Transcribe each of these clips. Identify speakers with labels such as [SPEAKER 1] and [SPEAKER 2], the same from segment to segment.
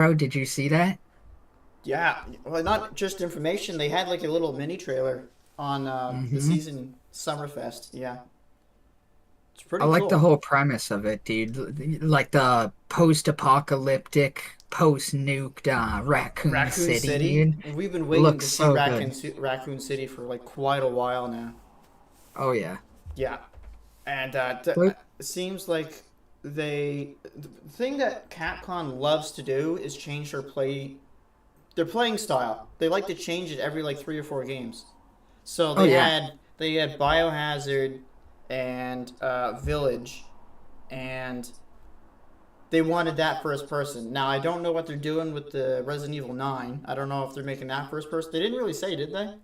[SPEAKER 1] Bro, did you see that?
[SPEAKER 2] Yeah, well, not just information. They had like a little mini trailer on the
[SPEAKER 1] Hmm.
[SPEAKER 2] season Summerfest. Yeah, it's
[SPEAKER 1] I
[SPEAKER 2] pretty
[SPEAKER 1] like the
[SPEAKER 2] cool.
[SPEAKER 1] whole premise of it, dude. Like the post-apocalyptic, post-nuked Raccoon
[SPEAKER 2] Raccoon
[SPEAKER 1] City,
[SPEAKER 2] City.
[SPEAKER 1] dude.
[SPEAKER 2] We've been waiting
[SPEAKER 1] Looks
[SPEAKER 2] to see
[SPEAKER 1] so good.
[SPEAKER 2] Raccoon City for like quite a while now.
[SPEAKER 1] Oh yeah.
[SPEAKER 2] Yeah, and
[SPEAKER 1] But
[SPEAKER 2] it seems like the thing that Capcom loves to do is change their playing style. They like to change it every like 3 or 4 games. So
[SPEAKER 1] oh yeah.
[SPEAKER 2] they had Biohazard and Village, and they wanted that first person. Now I don't know what they're doing with the Resident Evil 9. I don't know if they're making that first person. They didn't really say, did they?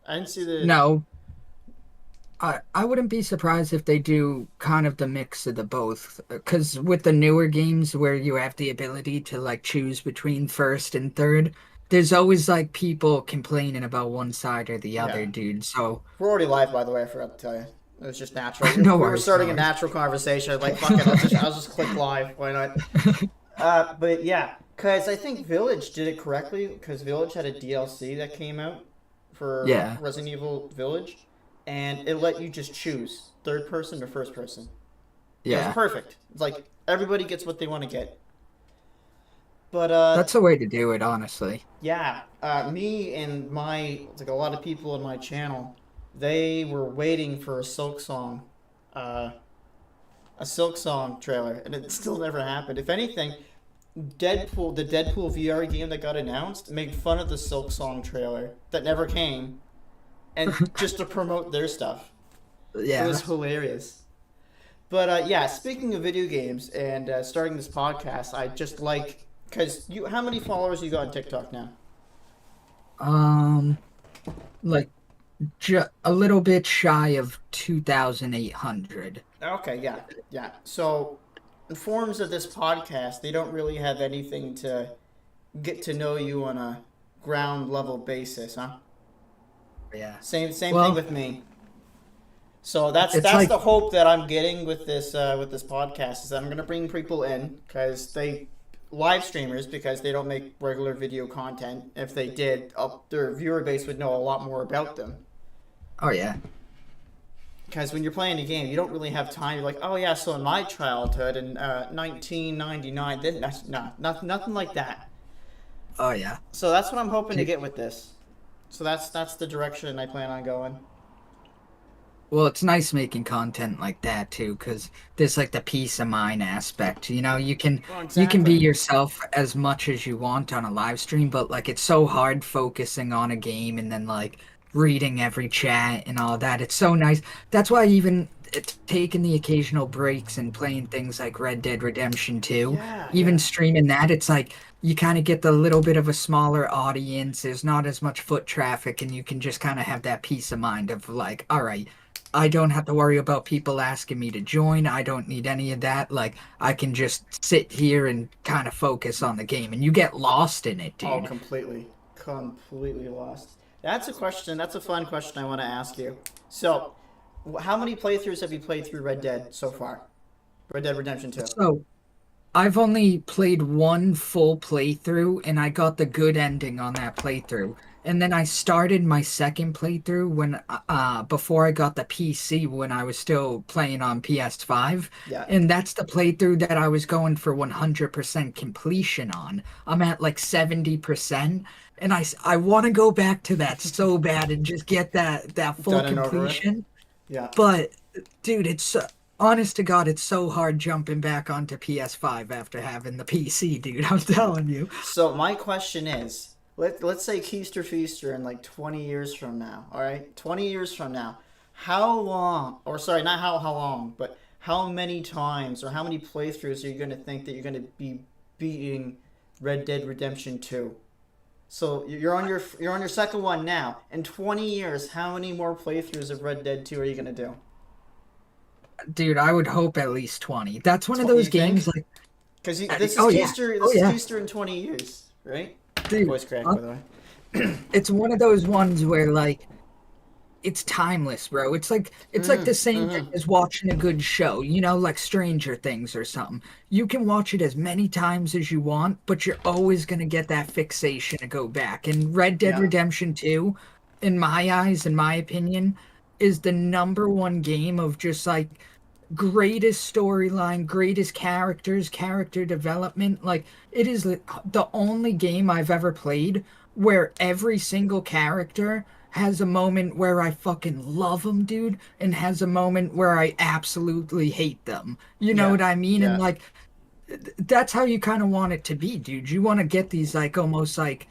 [SPEAKER 2] I didn't see the.
[SPEAKER 1] No, I wouldn't be surprised if they do kind of the mix of the both. Because with the newer games where you have the ability to like choose between first and third, there's always like people complaining about one side or the
[SPEAKER 2] Yeah,
[SPEAKER 1] other, dude. So
[SPEAKER 2] we're already live, by the way. I forgot to tell you. It was just natural.
[SPEAKER 1] no
[SPEAKER 2] We were
[SPEAKER 1] worries, no
[SPEAKER 2] starting a
[SPEAKER 1] worries.
[SPEAKER 2] natural conversation. I was like, fuck it, I'll just click live. Why not? But yeah, because I think Village did it correctly. Because Village had a DLC that came out for
[SPEAKER 1] Yeah,
[SPEAKER 2] Resident Evil Village, and it let you just choose third person or first person. And it was
[SPEAKER 1] yeah.
[SPEAKER 2] perfect. It's like everybody gets what they want to get. But
[SPEAKER 1] That's the way to do it, honestly.
[SPEAKER 2] yeah, me and like a lot of people in my channel, they were waiting for uh, a Silk Song trailer, and it still never happened. If anything, the Deadpool VR game that got announced, made fun of the Silk Song trailer that never came, and just to promote their stuff. It was
[SPEAKER 1] Yeah.
[SPEAKER 2] hilarious. But yeah, speaking of video games and starting this podcast, I just like because you. How many followers you got on TikTok now?
[SPEAKER 1] Um, like ju a little bit shy of 2,800.
[SPEAKER 2] Okay, yeah, yeah. So, in forms of this podcast, they don't really have anything to get to know you on a ground level basis, huh?
[SPEAKER 1] Yeah.
[SPEAKER 2] Same thing
[SPEAKER 1] Well,
[SPEAKER 2] with me. So
[SPEAKER 1] it's
[SPEAKER 2] that's
[SPEAKER 1] like
[SPEAKER 2] the hope that I'm getting with this podcast is that I'm gonna bring people in because they live streamers because they don't make regular video content. If they did, their viewer base would know a lot more about them.
[SPEAKER 1] oh yeah.
[SPEAKER 2] Because when you're playing a game, you don't really have time. You're like, oh yeah, so in my childhood in 1999, then that's nothing like that.
[SPEAKER 1] Oh yeah.
[SPEAKER 2] So that's what I'm hoping to get with this. So that's the direction I plan on going.
[SPEAKER 1] Well, it's nice making content like that too, because there's like the peace of mind aspect.
[SPEAKER 2] Well,
[SPEAKER 1] You can be
[SPEAKER 2] exactly.
[SPEAKER 1] yourself as much as you want on a live stream, but like it's so hard focusing on a game and then like reading every chat and all that. It's so nice. That's why even it's taking the occasional breaks and playing things like Red Dead Redemption 2,
[SPEAKER 2] Yeah,
[SPEAKER 1] even
[SPEAKER 2] yeah.
[SPEAKER 1] streaming that, it's like you kind of get the little bit of a smaller audience. There's not as much foot traffic, and you can just kind of have that peace of mind of like, all right. I don't have to worry about people asking me to join. I don't need any of that. Like, I can just sit here and kind of focus on the game. And you get lost in it,
[SPEAKER 2] Oh,
[SPEAKER 1] dude.
[SPEAKER 2] completely lost. That's a question. That's a fun question I want to ask you. So, how many playthroughs have you played through Red Dead so far? Red Dead Redemption 2.
[SPEAKER 1] So, I've only played one full playthrough and I got the good ending on that playthrough. And then I started my second playthrough when before I got the PC when I was still playing on PS5.
[SPEAKER 2] Yeah.
[SPEAKER 1] And that's the playthrough that I was going for 100% completion on. I'm at like 70%, and I want to go back to that so bad and just get that full
[SPEAKER 2] Done and over with.
[SPEAKER 1] completion.
[SPEAKER 2] Yeah.
[SPEAKER 1] But dude, honest to God, it's so hard jumping back onto PS5 after having the PC, dude. I'm telling you.
[SPEAKER 2] So my question is, let's say Keister Feaster in like 20 years from now, all right? 20 years from now, how long, or sorry, not how long, but how many times or how many playthroughs are you going to think that you're going to be beating Red Dead Redemption 2? So you're on your second one now. In 20 years, how many more playthroughs of Red Dead 2 are you going to do?
[SPEAKER 1] Dude, I would hope at least 20. That's one of
[SPEAKER 2] You
[SPEAKER 1] those games
[SPEAKER 2] think?
[SPEAKER 1] like
[SPEAKER 2] Because
[SPEAKER 1] oh yeah. Oh
[SPEAKER 2] This is
[SPEAKER 1] yeah.
[SPEAKER 2] Keister in 20 years, right?
[SPEAKER 1] Dude,
[SPEAKER 2] Voice crack, by the way.
[SPEAKER 1] it's one of those ones where like it's timeless, bro. It's like the same thing
[SPEAKER 2] Mm-hmm.
[SPEAKER 1] as watching a good show, like Stranger Things or something. You can watch it as many times as you want, but you're always gonna get that fixation to go back. And Red Dead
[SPEAKER 2] Yeah.
[SPEAKER 1] Redemption 2, in my eyes, in my opinion, is the number one game of just like greatest storyline, greatest characters, character development. Like it is the only game I've ever played where every single character has a moment where I fucking love them, dude, and has a moment where I absolutely hate them. You know
[SPEAKER 2] Yeah.
[SPEAKER 1] what I mean? And
[SPEAKER 2] Yeah.
[SPEAKER 1] like that's how you kind of want it to be, dude. You want to get these like almost like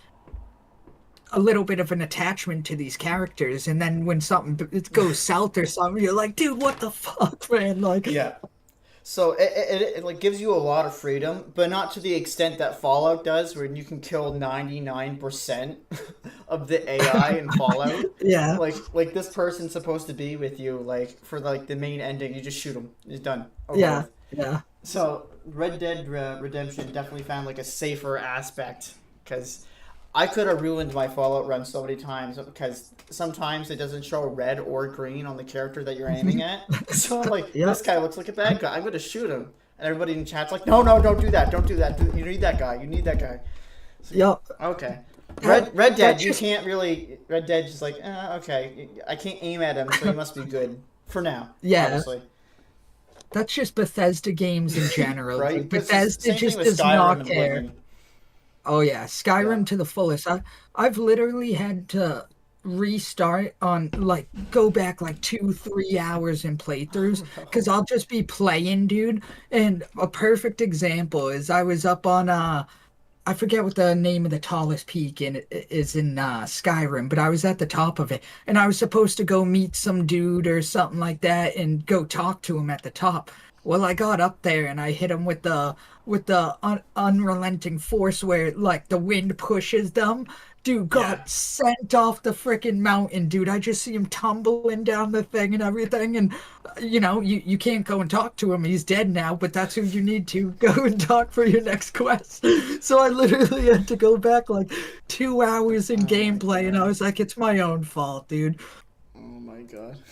[SPEAKER 1] a little bit of an attachment to these characters, and then when something it goes south or something, you're like, dude, what the fuck, man? Like,
[SPEAKER 2] Yeah. So it like gives you a lot of freedom, but not to the extent that Fallout does, where you can kill 99% of the AI in Fallout.
[SPEAKER 1] yeah,
[SPEAKER 2] Like this person's supposed to be with you, like for like the main ending, you just shoot him. It's done, over
[SPEAKER 1] yeah,
[SPEAKER 2] with.
[SPEAKER 1] yeah.
[SPEAKER 2] So Red Dead Redemption definitely found like a safer aspect because I could have ruined my Fallout run so many times because sometimes it doesn't show red or green on the character that you're aiming at. So I'm like, this
[SPEAKER 1] Yep.
[SPEAKER 2] guy looks like a bad guy. I'm gonna shoot him. And everybody in chat's like, no, no, don't do that. Don't do that. You need that guy. You need that guy. So,
[SPEAKER 1] Yep.
[SPEAKER 2] okay.
[SPEAKER 1] That
[SPEAKER 2] Red
[SPEAKER 1] that
[SPEAKER 2] Dead, you
[SPEAKER 1] just
[SPEAKER 2] can't really. Red Dead's just like, okay. I can't aim at him, so he must be good for now.
[SPEAKER 1] yeah,
[SPEAKER 2] Obviously,
[SPEAKER 1] that's just Bethesda games in general,
[SPEAKER 2] right?
[SPEAKER 1] dude.
[SPEAKER 2] But it's the
[SPEAKER 1] Bethesda
[SPEAKER 2] same thing
[SPEAKER 1] just
[SPEAKER 2] with
[SPEAKER 1] does
[SPEAKER 2] Skyrim
[SPEAKER 1] not
[SPEAKER 2] and
[SPEAKER 1] care.
[SPEAKER 2] Oblivion.
[SPEAKER 1] Oh yeah,
[SPEAKER 2] Yeah.
[SPEAKER 1] Skyrim to the fullest. I've literally had to restart on like go back like 2, 3 hours in playthroughs
[SPEAKER 2] Oh
[SPEAKER 1] because
[SPEAKER 2] no.
[SPEAKER 1] I'll just be playing, dude. And a perfect example is I was up on I forget what the name of the tallest peak is in Skyrim, but I was at the top of it, and I was supposed to go meet some dude or something like that, and go talk to him at the top. Well, I got up there and I hit him with the unrelenting force where like the wind pushes them. Dude
[SPEAKER 2] Yeah.
[SPEAKER 1] got sent off the freaking mountain, dude. I just see him tumbling down the thing and everything, and you can't go and talk to him. He's dead now, but that's who you need to go and talk for your next quest. So I literally had to go back like 2 hours in
[SPEAKER 2] Oh my
[SPEAKER 1] gameplay, and I
[SPEAKER 2] god.
[SPEAKER 1] was like, it's my own fault, dude.
[SPEAKER 2] Oh my god.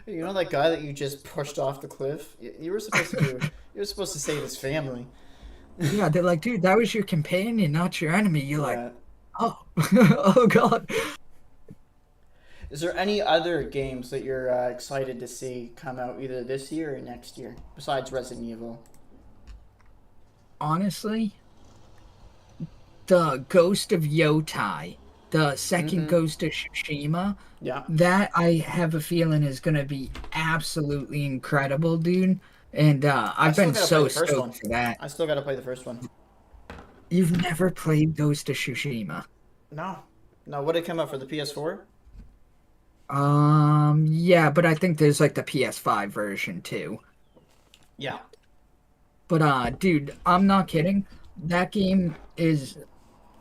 [SPEAKER 2] You know that guy that you just pushed off the cliff? You were supposed to do. You were supposed to save his family.
[SPEAKER 1] Yeah, they're like, dude, that was your companion, not your enemy. You're like,
[SPEAKER 2] Yeah.
[SPEAKER 1] oh, oh God.
[SPEAKER 2] Is there any other games that you're excited to see come out either this year or next year besides Resident Evil?
[SPEAKER 1] Honestly, the Ghost of Yotai, the second
[SPEAKER 2] Mm-hmm.
[SPEAKER 1] Ghost of Tsushima,
[SPEAKER 2] Yeah.
[SPEAKER 1] that I have a feeling is gonna be absolutely incredible, dude. And
[SPEAKER 2] I
[SPEAKER 1] I've
[SPEAKER 2] still
[SPEAKER 1] been
[SPEAKER 2] gotta play
[SPEAKER 1] so
[SPEAKER 2] the first
[SPEAKER 1] stoked
[SPEAKER 2] one.
[SPEAKER 1] for that.
[SPEAKER 2] I still gotta play the first one.
[SPEAKER 1] You've never played Ghost of Tsushima?
[SPEAKER 2] No. No, what did it come out for the PS4?
[SPEAKER 1] Yeah, but I think there's like the PS5 version too.
[SPEAKER 2] Yeah.
[SPEAKER 1] But dude, I'm not kidding. That game is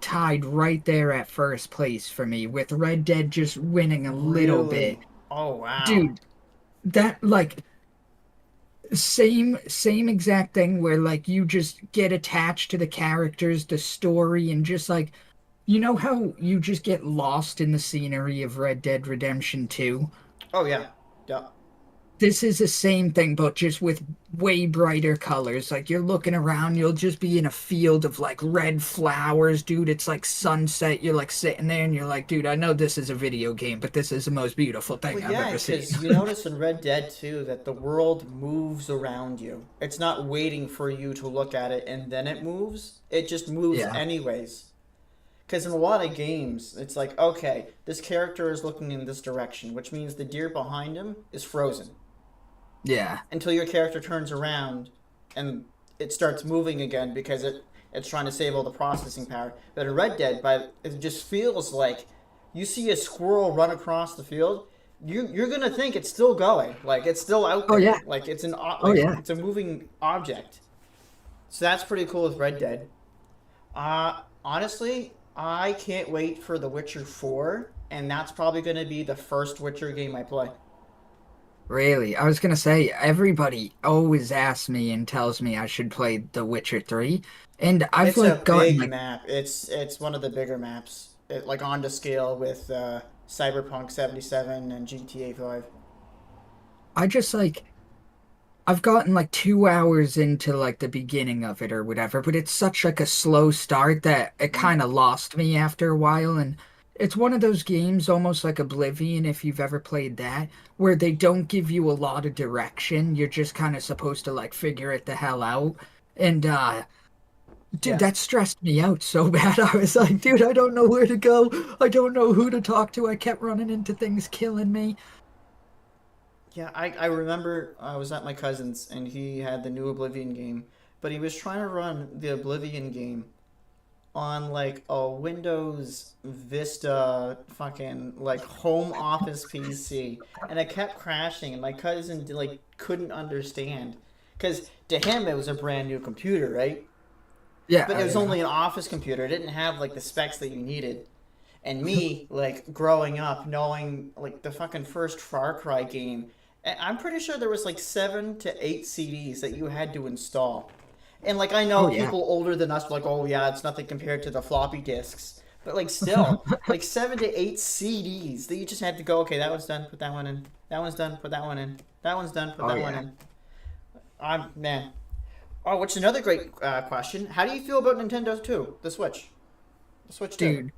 [SPEAKER 1] tied right there at first place for me, with Red Dead just winning a little bit.
[SPEAKER 2] Really? Oh wow.
[SPEAKER 1] Dude, that like same exact thing where like you just get attached to the characters, the story, and just like how you just get lost in the scenery of Red Dead Redemption 2?
[SPEAKER 2] Oh yeah. Yeah.
[SPEAKER 1] This is the same thing, but just with way brighter colors. Like you're looking around, you'll just be in a field of like red flowers, dude. It's like sunset. You're like sitting there and you're like, dude, I know this is a video game, but this is the most beautiful
[SPEAKER 2] Well,
[SPEAKER 1] thing I've
[SPEAKER 2] yeah,
[SPEAKER 1] ever seen.
[SPEAKER 2] because you notice in Red Dead too that the world moves around you. It's not waiting for you to look at it and then it moves. It just moves
[SPEAKER 1] Yeah.
[SPEAKER 2] anyways. Because in a lot of games, it's like, okay, this character is looking in this direction, which means the deer behind him is frozen
[SPEAKER 1] Yeah.
[SPEAKER 2] until your character turns around and it starts moving again because it's trying to save all the processing power. But in Red Dead, it just feels like you see a squirrel run across the field, you're gonna think it's still going, like it's still out
[SPEAKER 1] Oh
[SPEAKER 2] there,
[SPEAKER 1] yeah.
[SPEAKER 2] like
[SPEAKER 1] Oh
[SPEAKER 2] like
[SPEAKER 1] yeah.
[SPEAKER 2] it's a moving object. So that's pretty cool with Red Dead. Honestly, I can't wait for The Witcher 4, and that's probably gonna be the first Witcher game I play.
[SPEAKER 1] Really. I was gonna say everybody always asks me and tells me I should play The Witcher 3. And I've
[SPEAKER 2] It's a
[SPEAKER 1] like gotten
[SPEAKER 2] big
[SPEAKER 1] like
[SPEAKER 2] map. It's one of the bigger maps. Like on to scale with Cyberpunk 77 and GTA 5.
[SPEAKER 1] I just like I've gotten like 2 hours into like the beginning of it or whatever, but it's such like a slow start that it
[SPEAKER 2] Mm.
[SPEAKER 1] kind of lost me after a while. And it's one of those games, almost like Oblivion, if you've ever played that, where they don't give you a lot of direction. You're just kind of supposed to like figure it the hell out. And dude,
[SPEAKER 2] Yeah.
[SPEAKER 1] that stressed me out so bad. I was like, dude, I don't know where to go. I don't know who to talk to. I kept running into things killing me.
[SPEAKER 2] Yeah, I remember I was at my cousin's and he had the new Oblivion game, but he was trying to run the Oblivion game on like a Windows Vista fucking like home office PC, and it kept crashing, and my cousin like couldn't understand because to him it was a brand new computer, right? But it
[SPEAKER 1] Yeah,
[SPEAKER 2] was
[SPEAKER 1] yeah.
[SPEAKER 2] only an office computer. It didn't have like the specs that you needed. And me, like growing up, knowing like the fucking first Far Cry game, I'm pretty sure there was like 7 to 8 CDs that you had to install. And like I
[SPEAKER 1] Oh
[SPEAKER 2] know
[SPEAKER 1] yeah.
[SPEAKER 2] people older than us were like, oh yeah, it's nothing compared to the floppy disks. But like still, like 7 to 8 CDs that you just had to go, okay, that one's done, put that one in. That one's done, put that one in. That one's done, put
[SPEAKER 1] Oh
[SPEAKER 2] that one
[SPEAKER 1] yeah.
[SPEAKER 2] in. I'm man. Oh, which is another great question. How do you feel about Nintendo 2, the Switch? The Switch 2.
[SPEAKER 1] Dude,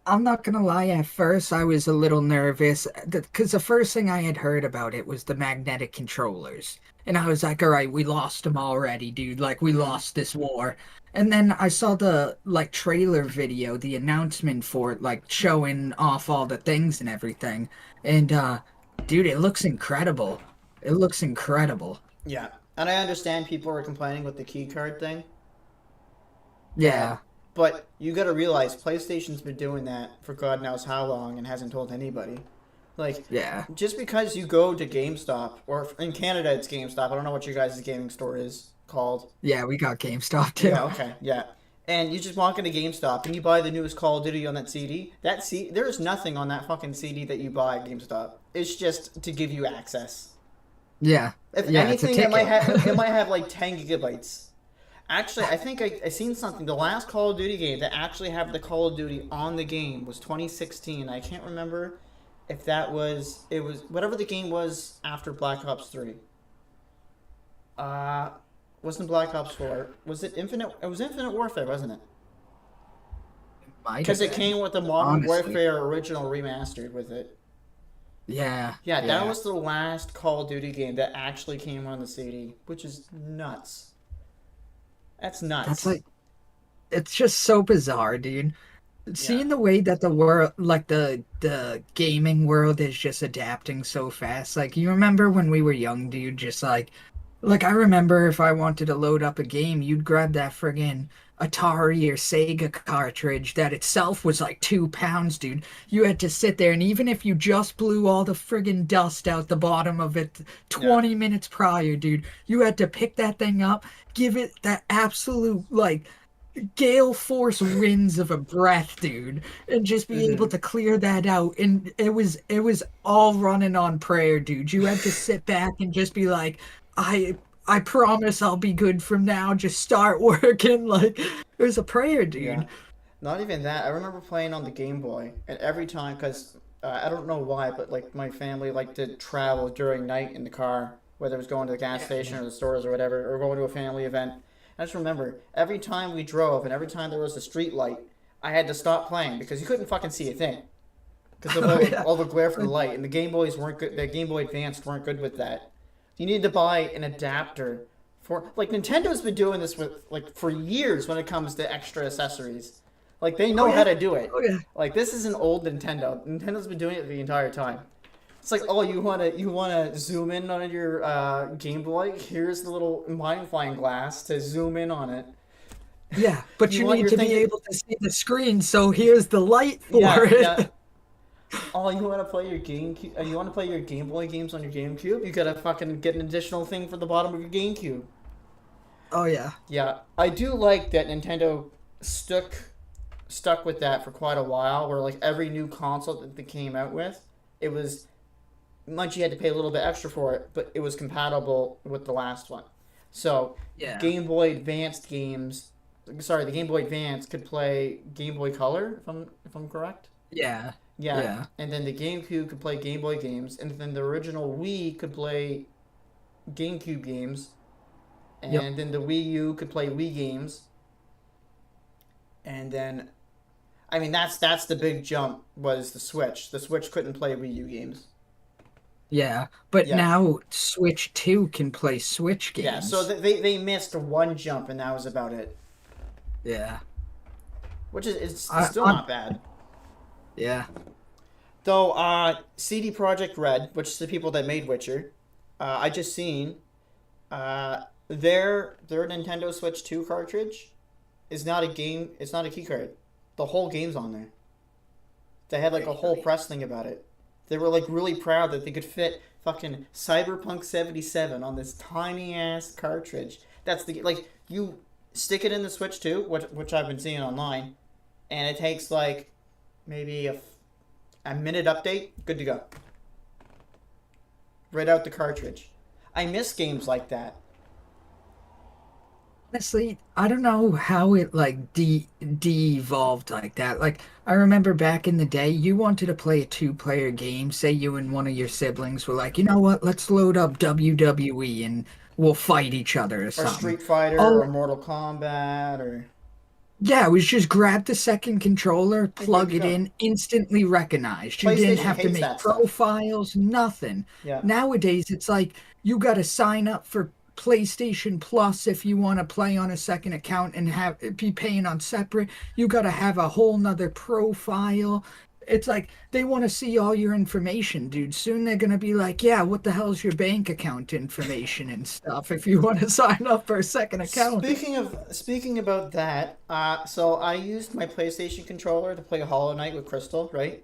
[SPEAKER 1] I'm not gonna lie, at first I was a little nervous because the first thing I had heard about it was the magnetic controllers. And I was like, all right, we lost them already, dude. Like, we
[SPEAKER 2] Mm-hmm.
[SPEAKER 1] lost this war. And then I saw the like trailer video, the announcement for it, like showing off all the things and everything. And dude, it looks incredible. It looks incredible.
[SPEAKER 2] Yeah. And I understand people are complaining with the key card thing. Uh,
[SPEAKER 1] Yeah,
[SPEAKER 2] but you got to realize PlayStation's been doing that for God knows how long and hasn't told anybody. Like,
[SPEAKER 1] yeah.
[SPEAKER 2] just because you go to GameStop, or in Canada it's GameStop, I don't know what your guys' gaming store is called.
[SPEAKER 1] Yeah, we got GameStop too.
[SPEAKER 2] Yeah, okay, yeah. And you just walk into GameStop and you buy the newest Call of Duty on that CD. There's nothing on that fucking CD that you buy at GameStop. It's just to give you access.
[SPEAKER 1] Yeah.
[SPEAKER 2] If
[SPEAKER 1] Yeah, it's a
[SPEAKER 2] anything,
[SPEAKER 1] ticket.
[SPEAKER 2] it might have like 10 GB. Actually, I think I seen something. The last Call of Duty game that actually had the Call of Duty on the game was 2016. I can't remember if that was it was whatever the game was after Black Ops 3. Uh wasn't Black Ops 4. Was it Infinite? It was Infinite Warfare, wasn't it?
[SPEAKER 1] Might
[SPEAKER 2] Because
[SPEAKER 1] have
[SPEAKER 2] it
[SPEAKER 1] been,
[SPEAKER 2] came with the Modern
[SPEAKER 1] honestly.
[SPEAKER 2] Warfare original remastered with it.
[SPEAKER 1] Yeah,
[SPEAKER 2] Yeah, that
[SPEAKER 1] yeah.
[SPEAKER 2] was the last Call of Duty game that actually came on the CD, which is nuts. That's
[SPEAKER 1] That's
[SPEAKER 2] nuts.
[SPEAKER 1] like it's just so bizarre, dude.
[SPEAKER 2] Yeah.
[SPEAKER 1] Seeing the way that the world, like the gaming world is just adapting so fast. Like you remember when we were young, dude, just like I remember if I wanted to load up a game, you'd grab that friggin' Atari or Sega cartridge that itself was like 2 pounds, dude. You had to sit there, and even if you just blew all the friggin' dust out the bottom of it
[SPEAKER 2] Yeah.
[SPEAKER 1] 20 minutes prior, dude, you had to pick that thing up, give it that absolute like gale force winds of a breath, dude, and just be able
[SPEAKER 2] Mm-hmm.
[SPEAKER 1] to clear that out. And it was all running on prayer, dude. You had to sit back and just be like, I promise I'll be good from now. Just start working. Like it was a prayer,
[SPEAKER 2] Yeah.
[SPEAKER 1] dude.
[SPEAKER 2] Not even that. I remember playing on the Game Boy, and every time, because I don't know why, but like my family liked to travel during night in the car, whether it was going to the gas
[SPEAKER 1] Yeah,
[SPEAKER 2] station
[SPEAKER 1] yeah.
[SPEAKER 2] or the stores or whatever, or going to a family event. I just remember every time we drove and every time there was a street light, I had to stop playing because you couldn't fucking see a thing because of
[SPEAKER 1] Oh yeah.
[SPEAKER 2] all the glare from the light. And the Game Boys weren't good. The Game Boy Advanced weren't good with that. You needed to buy an adapter for like Nintendo's been doing this with like for years when it comes to extra accessories. Like they
[SPEAKER 1] Oh
[SPEAKER 2] know how
[SPEAKER 1] yeah.
[SPEAKER 2] to do it.
[SPEAKER 1] Oh yeah.
[SPEAKER 2] Like this is an old Nintendo. Nintendo's been doing it the entire time. It's like, oh, you wanna zoom in on your Game Boy? Here's the little magnifying glass to zoom in on it.
[SPEAKER 1] Yeah, but
[SPEAKER 2] You
[SPEAKER 1] you
[SPEAKER 2] want
[SPEAKER 1] need
[SPEAKER 2] your
[SPEAKER 1] to
[SPEAKER 2] thing
[SPEAKER 1] be
[SPEAKER 2] to
[SPEAKER 1] able to see the screen, so here's the light for
[SPEAKER 2] yeah, yeah.
[SPEAKER 1] it.
[SPEAKER 2] Oh, you want to play your GameCube? You want to play your Game Boy games on your GameCube? You gotta fucking get an additional thing for the bottom of your GameCube.
[SPEAKER 1] Oh yeah.
[SPEAKER 2] Yeah, I do like that Nintendo stuck with that for quite a while. Where like every new console that they came out with, it was much you had to pay a little bit extra for it, but it was compatible with the last one. So
[SPEAKER 1] Yeah.
[SPEAKER 2] Game Boy Advanced games, sorry, the Game Boy Advance could play Game Boy Color if I'm correct.
[SPEAKER 1] Yeah.
[SPEAKER 2] Yeah,
[SPEAKER 1] Yeah.
[SPEAKER 2] and then the GameCube could play Game Boy games, and then the original Wii could play GameCube games,
[SPEAKER 1] Yep.
[SPEAKER 2] and then the Wii U could play Wii games, and then I mean that's the big jump was the Switch. The Switch couldn't play Wii U games.
[SPEAKER 1] Yeah. But
[SPEAKER 2] Yeah,
[SPEAKER 1] now Switch 2 can play Switch
[SPEAKER 2] yeah. So
[SPEAKER 1] games.
[SPEAKER 2] they missed one jump, and that was about it.
[SPEAKER 1] Yeah.
[SPEAKER 2] Which is it's
[SPEAKER 1] I,
[SPEAKER 2] still
[SPEAKER 1] I'm
[SPEAKER 2] not bad.
[SPEAKER 1] yeah.
[SPEAKER 2] Though CD Projekt Red, which is the people that made Witcher, I just seen their Nintendo Switch 2 cartridge is not a game. It's not a key card. The whole game's on there. They had like a whole
[SPEAKER 1] Really?
[SPEAKER 2] press thing about it. They were like really proud that they could fit fucking Cyberpunk 77 on this tiny ass cartridge. That's the like you stick it in the Switch 2, which I've been seeing online, and it takes like maybe a minute update. Good to go. Right out the cartridge. I miss games like that.
[SPEAKER 1] Honestly, I don't know how it like de-evolved like that. Like I remember back in the day, you wanted to play a two-player game, say you and one of your siblings were like, "You know what? Let's load up WWE and we'll fight each other or
[SPEAKER 2] Or
[SPEAKER 1] something."
[SPEAKER 2] Street Fighter or
[SPEAKER 1] Oh,
[SPEAKER 2] Mortal Kombat or
[SPEAKER 1] yeah, it was just grab the second controller,
[SPEAKER 2] you're good
[SPEAKER 1] plug
[SPEAKER 2] to
[SPEAKER 1] it
[SPEAKER 2] go.
[SPEAKER 1] in, instantly recognized. You didn't
[SPEAKER 2] PlayStation
[SPEAKER 1] have to
[SPEAKER 2] hates
[SPEAKER 1] make
[SPEAKER 2] that stuff.
[SPEAKER 1] profiles, nothing.
[SPEAKER 2] Yeah.
[SPEAKER 1] Nowadays, it's like you got to sign up for PlayStation Plus if you want to play on a second account and have be paying on separate. You got to have a whole nother profile. It's like they want to see all your information, dude. Soon they're gonna be like, yeah, what the hell's your bank account information and stuff if you want to sign up for a second account.
[SPEAKER 2] Speaking about that, so I used my PlayStation controller to play Hollow Knight with Crystal, right?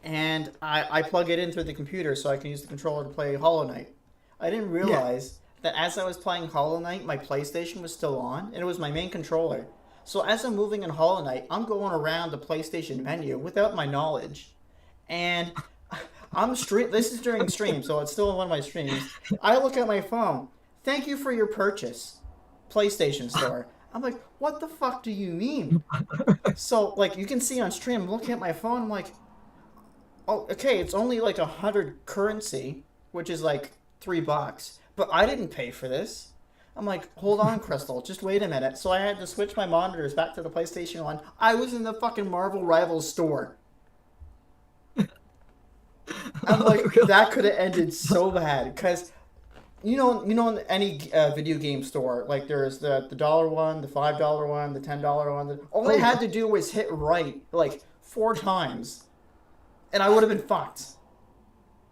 [SPEAKER 2] And I plug it in through the computer so I can use the controller to play Hollow Knight. I didn't
[SPEAKER 1] Yeah.
[SPEAKER 2] realize that as I was playing Hollow Knight, my PlayStation was still on, and it was my main controller. So as I'm moving in Hollow Knight, I'm going around the PlayStation menu without my knowledge, and I'm stream. This is during stream, so it's still in one of my streams. I look at my phone. Thank you for your purchase, PlayStation Store. I'm like, what the fuck do you mean? So like you can see on stream, I'm looking at my phone. I'm like, oh, okay, it's only like 100 currency, which is like $3, but I didn't pay for this. I'm like, hold on, Crystal, just wait a minute. So I had to switch my monitors back to the PlayStation 1. I was in the fucking Marvel Rivals store. I'm
[SPEAKER 1] Oh,
[SPEAKER 2] like,
[SPEAKER 1] God.
[SPEAKER 2] that could have ended so bad because in any video game store, like there's the dollar one, the $5 one, the $10 one. All
[SPEAKER 1] Oh
[SPEAKER 2] I had
[SPEAKER 1] yeah.
[SPEAKER 2] to do was hit right like 4 times, and I would have been fucked.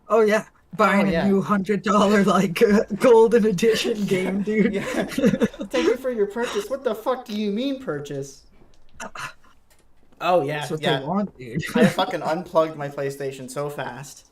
[SPEAKER 1] Oh yeah.
[SPEAKER 2] Oh
[SPEAKER 1] Buying a
[SPEAKER 2] yeah,
[SPEAKER 1] new $100 like golden edition game, dude.
[SPEAKER 2] yeah. Thank you for your purchase. What the fuck do you mean purchase? Oh yeah,
[SPEAKER 1] That's what they
[SPEAKER 2] yeah.
[SPEAKER 1] want, dude.
[SPEAKER 2] I fucking unplugged my PlayStation so fast.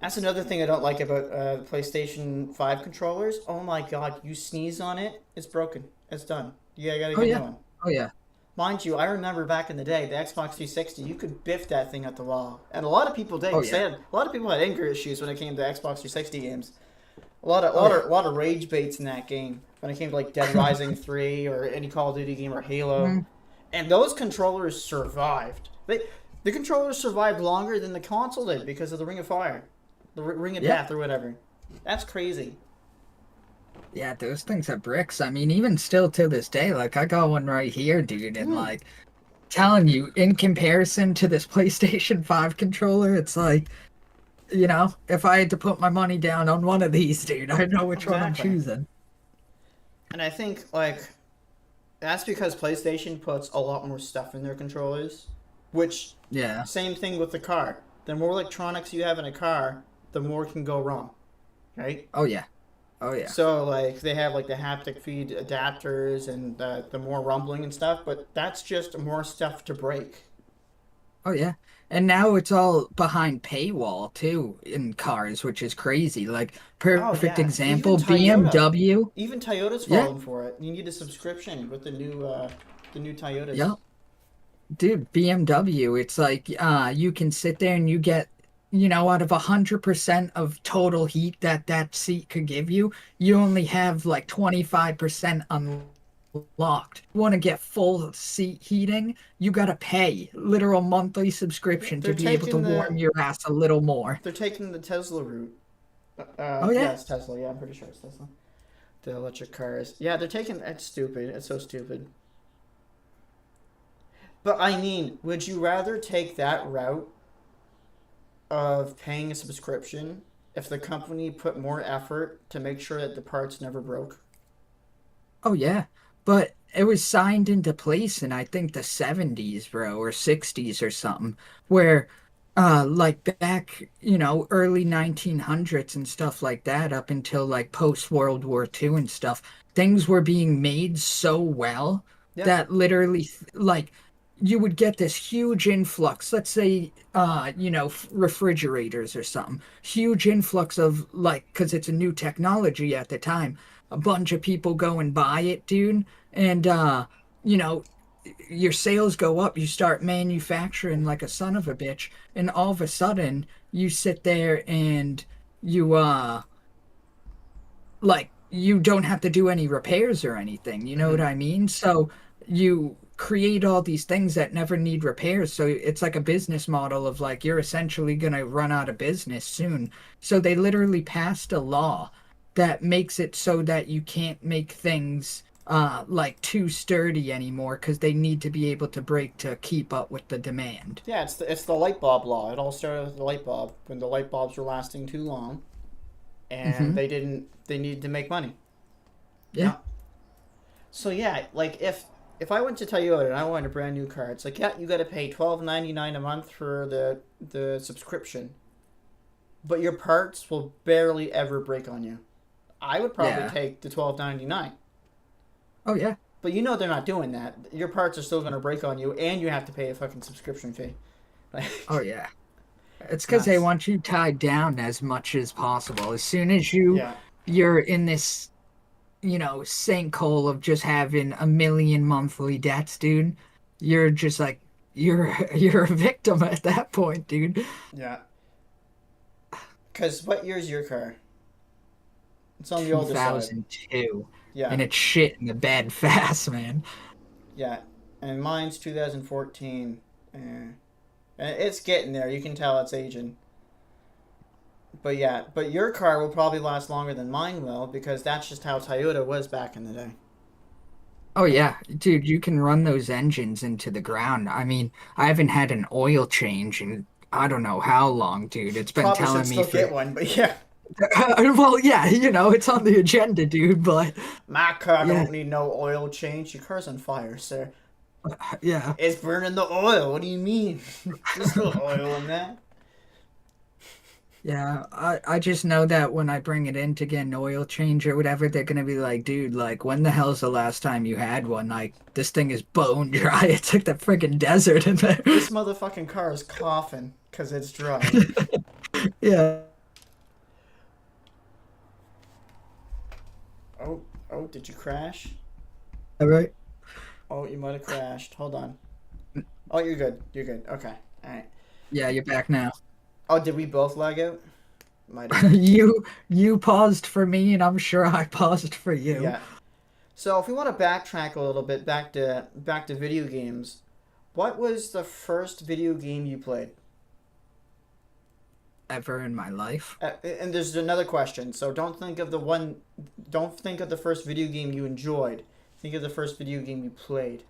[SPEAKER 2] That's another thing I don't like about PlayStation 5 controllers. Oh my god, you sneeze on it, it's broken. It's done. You gotta
[SPEAKER 1] Oh
[SPEAKER 2] get a new
[SPEAKER 1] yeah.
[SPEAKER 2] one.
[SPEAKER 1] Oh yeah.
[SPEAKER 2] Mind you, I remember back in the day, the Xbox 360, you could biff that thing at the wall. And a lot of people did.
[SPEAKER 1] Oh
[SPEAKER 2] 'Cause
[SPEAKER 1] yeah.
[SPEAKER 2] a lot of people had anger issues when it came to Xbox 360 games.
[SPEAKER 1] Oh yeah.
[SPEAKER 2] A lot of rage baits in that game when it came to like Dead Rising 3 or any Call of Duty game or Halo.
[SPEAKER 1] Mhm.
[SPEAKER 2] And those controllers survived. The controllers survived longer than the console did because of the Ring of Fire, the Ring of
[SPEAKER 1] Yeah.
[SPEAKER 2] Death or whatever. That's crazy.
[SPEAKER 1] Yeah, those things are bricks. I mean, even still to this day, like I got one right here, dude, and
[SPEAKER 2] Hmm.
[SPEAKER 1] like telling you, in comparison to this PlayStation 5 controller, it's like, if I had to put my money down on one of these, dude, I know which one I'm
[SPEAKER 2] Exactly.
[SPEAKER 1] choosing.
[SPEAKER 2] And I think like that's because PlayStation puts a lot more stuff in their controllers, which
[SPEAKER 1] Yeah.
[SPEAKER 2] same thing with the car. The more electronics you have in a car, the more can go wrong, right?
[SPEAKER 1] Oh yeah. Oh yeah.
[SPEAKER 2] So like they have like the haptic feed adapters and the more rumbling and stuff, but that's just more stuff to break.
[SPEAKER 1] Oh yeah. And now it's all behind paywall too in cars, which is crazy. Like
[SPEAKER 2] Oh
[SPEAKER 1] perfect
[SPEAKER 2] yeah, even
[SPEAKER 1] example,
[SPEAKER 2] Toyota,
[SPEAKER 1] BMW.
[SPEAKER 2] even Toyota's
[SPEAKER 1] Yeah.
[SPEAKER 2] falling for it. You need a subscription with the new
[SPEAKER 1] Yeah.
[SPEAKER 2] Toyotas.
[SPEAKER 1] Dude, BMW, it's like you can sit there and you get, out of 100% of total heat that that seat could give you, you only have like 25% unleaded. locked. You want to get full seat heating, you gotta pay literal monthly subscription
[SPEAKER 2] They're
[SPEAKER 1] to be able to
[SPEAKER 2] taking
[SPEAKER 1] warm your ass a little more.
[SPEAKER 2] the Tesla route.
[SPEAKER 1] Oh
[SPEAKER 2] Yeah,
[SPEAKER 1] yeah,
[SPEAKER 2] it's Tesla. Yeah, I'm pretty sure it's Tesla. The electric cars. Yeah, they're taking. It's stupid. It's so stupid. But I mean, would you rather take that route of paying a subscription if the company put more effort to make sure that the parts never broke?
[SPEAKER 1] oh yeah. But it was signed into place in I think the 70s, bro, or 60s or something, where like back, early 1900s and stuff like that up until like post World War II and stuff, things were being made so well
[SPEAKER 2] Yeah.
[SPEAKER 1] that literally like you would get this huge influx, let's say refrigerators or something, huge influx of like, because it's a new technology at the time, a bunch of people go and buy it, dude, and you know your sales go up, you start manufacturing like a son of a bitch, and all of a sudden you sit there and you like you don't have to do any repairs or anything. You know what
[SPEAKER 2] Hmm.
[SPEAKER 1] I mean? So you create all these things that never need repairs. So it's like a business model of like you're essentially going to run out of business soon. So they literally passed a law that makes it so that you can't make things like too sturdy anymore because they need to be able to break to keep up with the demand.
[SPEAKER 2] Yeah, it's the light bulb law. It all started with the light bulb when the light bulbs were lasting too long, and
[SPEAKER 1] Hmm.
[SPEAKER 2] they didn't. They needed to make money.
[SPEAKER 1] Yeah.
[SPEAKER 2] Yeah. So yeah, like if I went to Toyota and I wanted a brand new car, it's like yeah, you got to pay $12.99 a month for the subscription, but your parts will barely ever break on you. I would probably
[SPEAKER 1] Yeah.
[SPEAKER 2] take the $12.99.
[SPEAKER 1] Oh yeah.
[SPEAKER 2] But you know they're not doing that. Your parts are still going to break on you, and you have to pay a fucking subscription fee.
[SPEAKER 1] Oh
[SPEAKER 2] Like,
[SPEAKER 1] yeah. It's
[SPEAKER 2] it's
[SPEAKER 1] because they
[SPEAKER 2] nuts.
[SPEAKER 1] want you tied down as much as possible. As soon as
[SPEAKER 2] Yeah.
[SPEAKER 1] you're in this, sinkhole of just having a million monthly debts, dude, you're just like you're a victim at that point, dude.
[SPEAKER 2] Yeah. Because what year's your car? It's on the older side.
[SPEAKER 1] 2002,
[SPEAKER 2] Yeah.
[SPEAKER 1] and it's shit in the bed fast, man.
[SPEAKER 2] Yeah. And mine's 2014. And it's getting there. You can tell it's aging. But yeah, but your car will probably last longer than mine will because that's just how Toyota was back in the day.
[SPEAKER 1] Oh yeah, dude, you can run those engines into the ground. I mean, I haven't had an oil change in I don't know how long, dude. It's been
[SPEAKER 2] Probably should
[SPEAKER 1] telling me
[SPEAKER 2] still
[SPEAKER 1] for
[SPEAKER 2] get one, but yeah.
[SPEAKER 1] well, yeah, it's on the agenda, dude, but
[SPEAKER 2] My car
[SPEAKER 1] yeah,
[SPEAKER 2] don't need no oil change. Your car's on fire, sir.
[SPEAKER 1] yeah.
[SPEAKER 2] It's burning the oil. What do you mean? There's no oil in that.
[SPEAKER 1] Yeah, I just know that when I bring it in to get an oil change or whatever, they're gonna be like, dude, like when the hell's the last time you had one? Like this thing is bone dry. It's like the freaking desert in there.
[SPEAKER 2] This motherfucking car is coughing because it's dry.
[SPEAKER 1] Yeah.
[SPEAKER 2] Oh, oh, did you crash?
[SPEAKER 1] All right.
[SPEAKER 2] Oh, you might have crashed. Hold on. Oh, you're good. You're good. Okay. All right.
[SPEAKER 1] Yeah, you're back now.
[SPEAKER 2] Oh, did we both lag out? Might have.
[SPEAKER 1] You paused for me, and I'm sure I paused for you.
[SPEAKER 2] Yeah. So if we want to backtrack a little bit back to video games, what was the first video game you played?
[SPEAKER 1] Ever in my life.
[SPEAKER 2] And there's another question. So don't think of the one. Don't think of the first video game you enjoyed. Think of the first video game you played.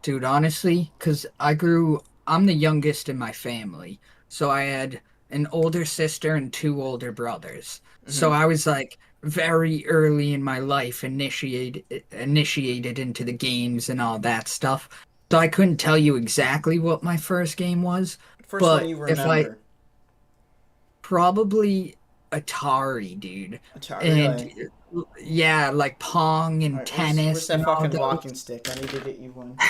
[SPEAKER 1] Dude, honestly, because I'm the youngest in my family. So I had an older sister and two older brothers. So
[SPEAKER 2] Hmm.
[SPEAKER 1] I was like very early in my life initiated into the games and all that stuff. So I couldn't tell you exactly what my first game was,
[SPEAKER 2] First one
[SPEAKER 1] but
[SPEAKER 2] you
[SPEAKER 1] if I
[SPEAKER 2] remember.
[SPEAKER 1] probably Atari, dude. And
[SPEAKER 2] Really?
[SPEAKER 1] yeah, like Pong
[SPEAKER 2] All
[SPEAKER 1] and
[SPEAKER 2] right. Where's
[SPEAKER 1] tennis
[SPEAKER 2] that
[SPEAKER 1] and all
[SPEAKER 2] fucking
[SPEAKER 1] those.
[SPEAKER 2] walking stick? I need to get you one.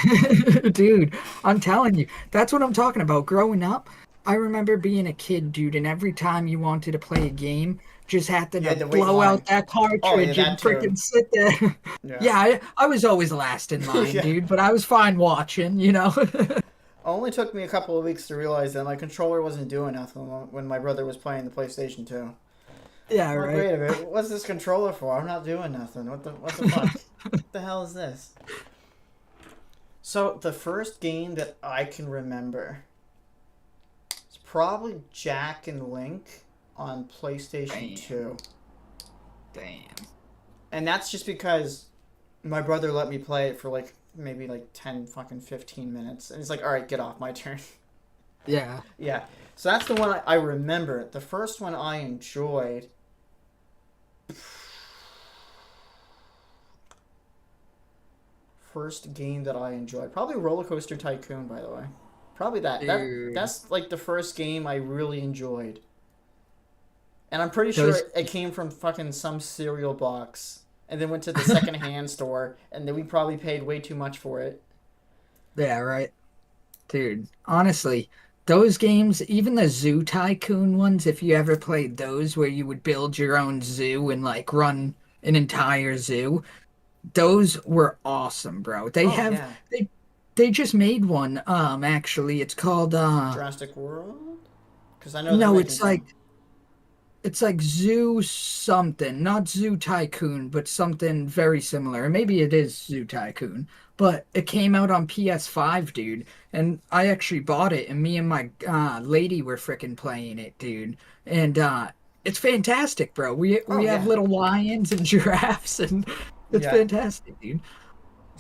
[SPEAKER 1] Dude, I'm telling you, that's what I'm talking about. Growing up, I remember being a kid, dude, and every time you wanted to play a game, just had
[SPEAKER 2] You
[SPEAKER 1] to
[SPEAKER 2] had to wait in
[SPEAKER 1] blow out
[SPEAKER 2] line.
[SPEAKER 1] that
[SPEAKER 2] Oh yeah,
[SPEAKER 1] cartridge and
[SPEAKER 2] that too.
[SPEAKER 1] freaking sit there.
[SPEAKER 2] Yeah.
[SPEAKER 1] Yeah, I was always last in line,
[SPEAKER 2] Yeah.
[SPEAKER 1] dude, but I was fine watching.
[SPEAKER 2] Only took me a couple of weeks to realize that my controller wasn't doing nothing when my brother was playing the PlayStation 2.
[SPEAKER 1] Yeah,
[SPEAKER 2] I'm like,
[SPEAKER 1] right.
[SPEAKER 2] wait a minute, what's this controller for? I'm not doing nothing. What the fuck? The hell is this? So the first game that I can remember is probably Jack and Link on PlayStation
[SPEAKER 1] Damn.
[SPEAKER 2] 2.
[SPEAKER 1] Damn.
[SPEAKER 2] And that's just because my brother let me play it for like maybe like 10 fucking 15 minutes. And he's like, all right, get off my turn.
[SPEAKER 1] Yeah.
[SPEAKER 2] Yeah. So that's the one I remember. The first one I enjoyed. First game that I enjoyed. Probably Roller Coaster Tycoon, by the way. Probably that.
[SPEAKER 1] Dude.
[SPEAKER 2] That's like the first game I really enjoyed. And I'm pretty sure
[SPEAKER 1] Those
[SPEAKER 2] it came from fucking some cereal box. And then went to the secondhand store, and then we probably paid way too much for it.
[SPEAKER 1] Yeah, right. Dude, honestly, those games, even the Zoo Tycoon ones, if you ever played those where you would build your own zoo and like run an entire zoo, those were awesome, bro.
[SPEAKER 2] Oh yeah,
[SPEAKER 1] They they just made one actually. It's called
[SPEAKER 2] Jurassic World. Because I know they're
[SPEAKER 1] no,
[SPEAKER 2] making some.
[SPEAKER 1] it's like Zoo something, not Zoo Tycoon, but something very similar. Maybe it is Zoo Tycoon, but it came out on PS5, dude. And I actually bought it, and me and my lady were freaking playing it, dude. And it's fantastic, bro. We
[SPEAKER 2] Oh
[SPEAKER 1] have
[SPEAKER 2] yeah,
[SPEAKER 1] little lions and giraffes, and it's
[SPEAKER 2] yeah,
[SPEAKER 1] fantastic, dude.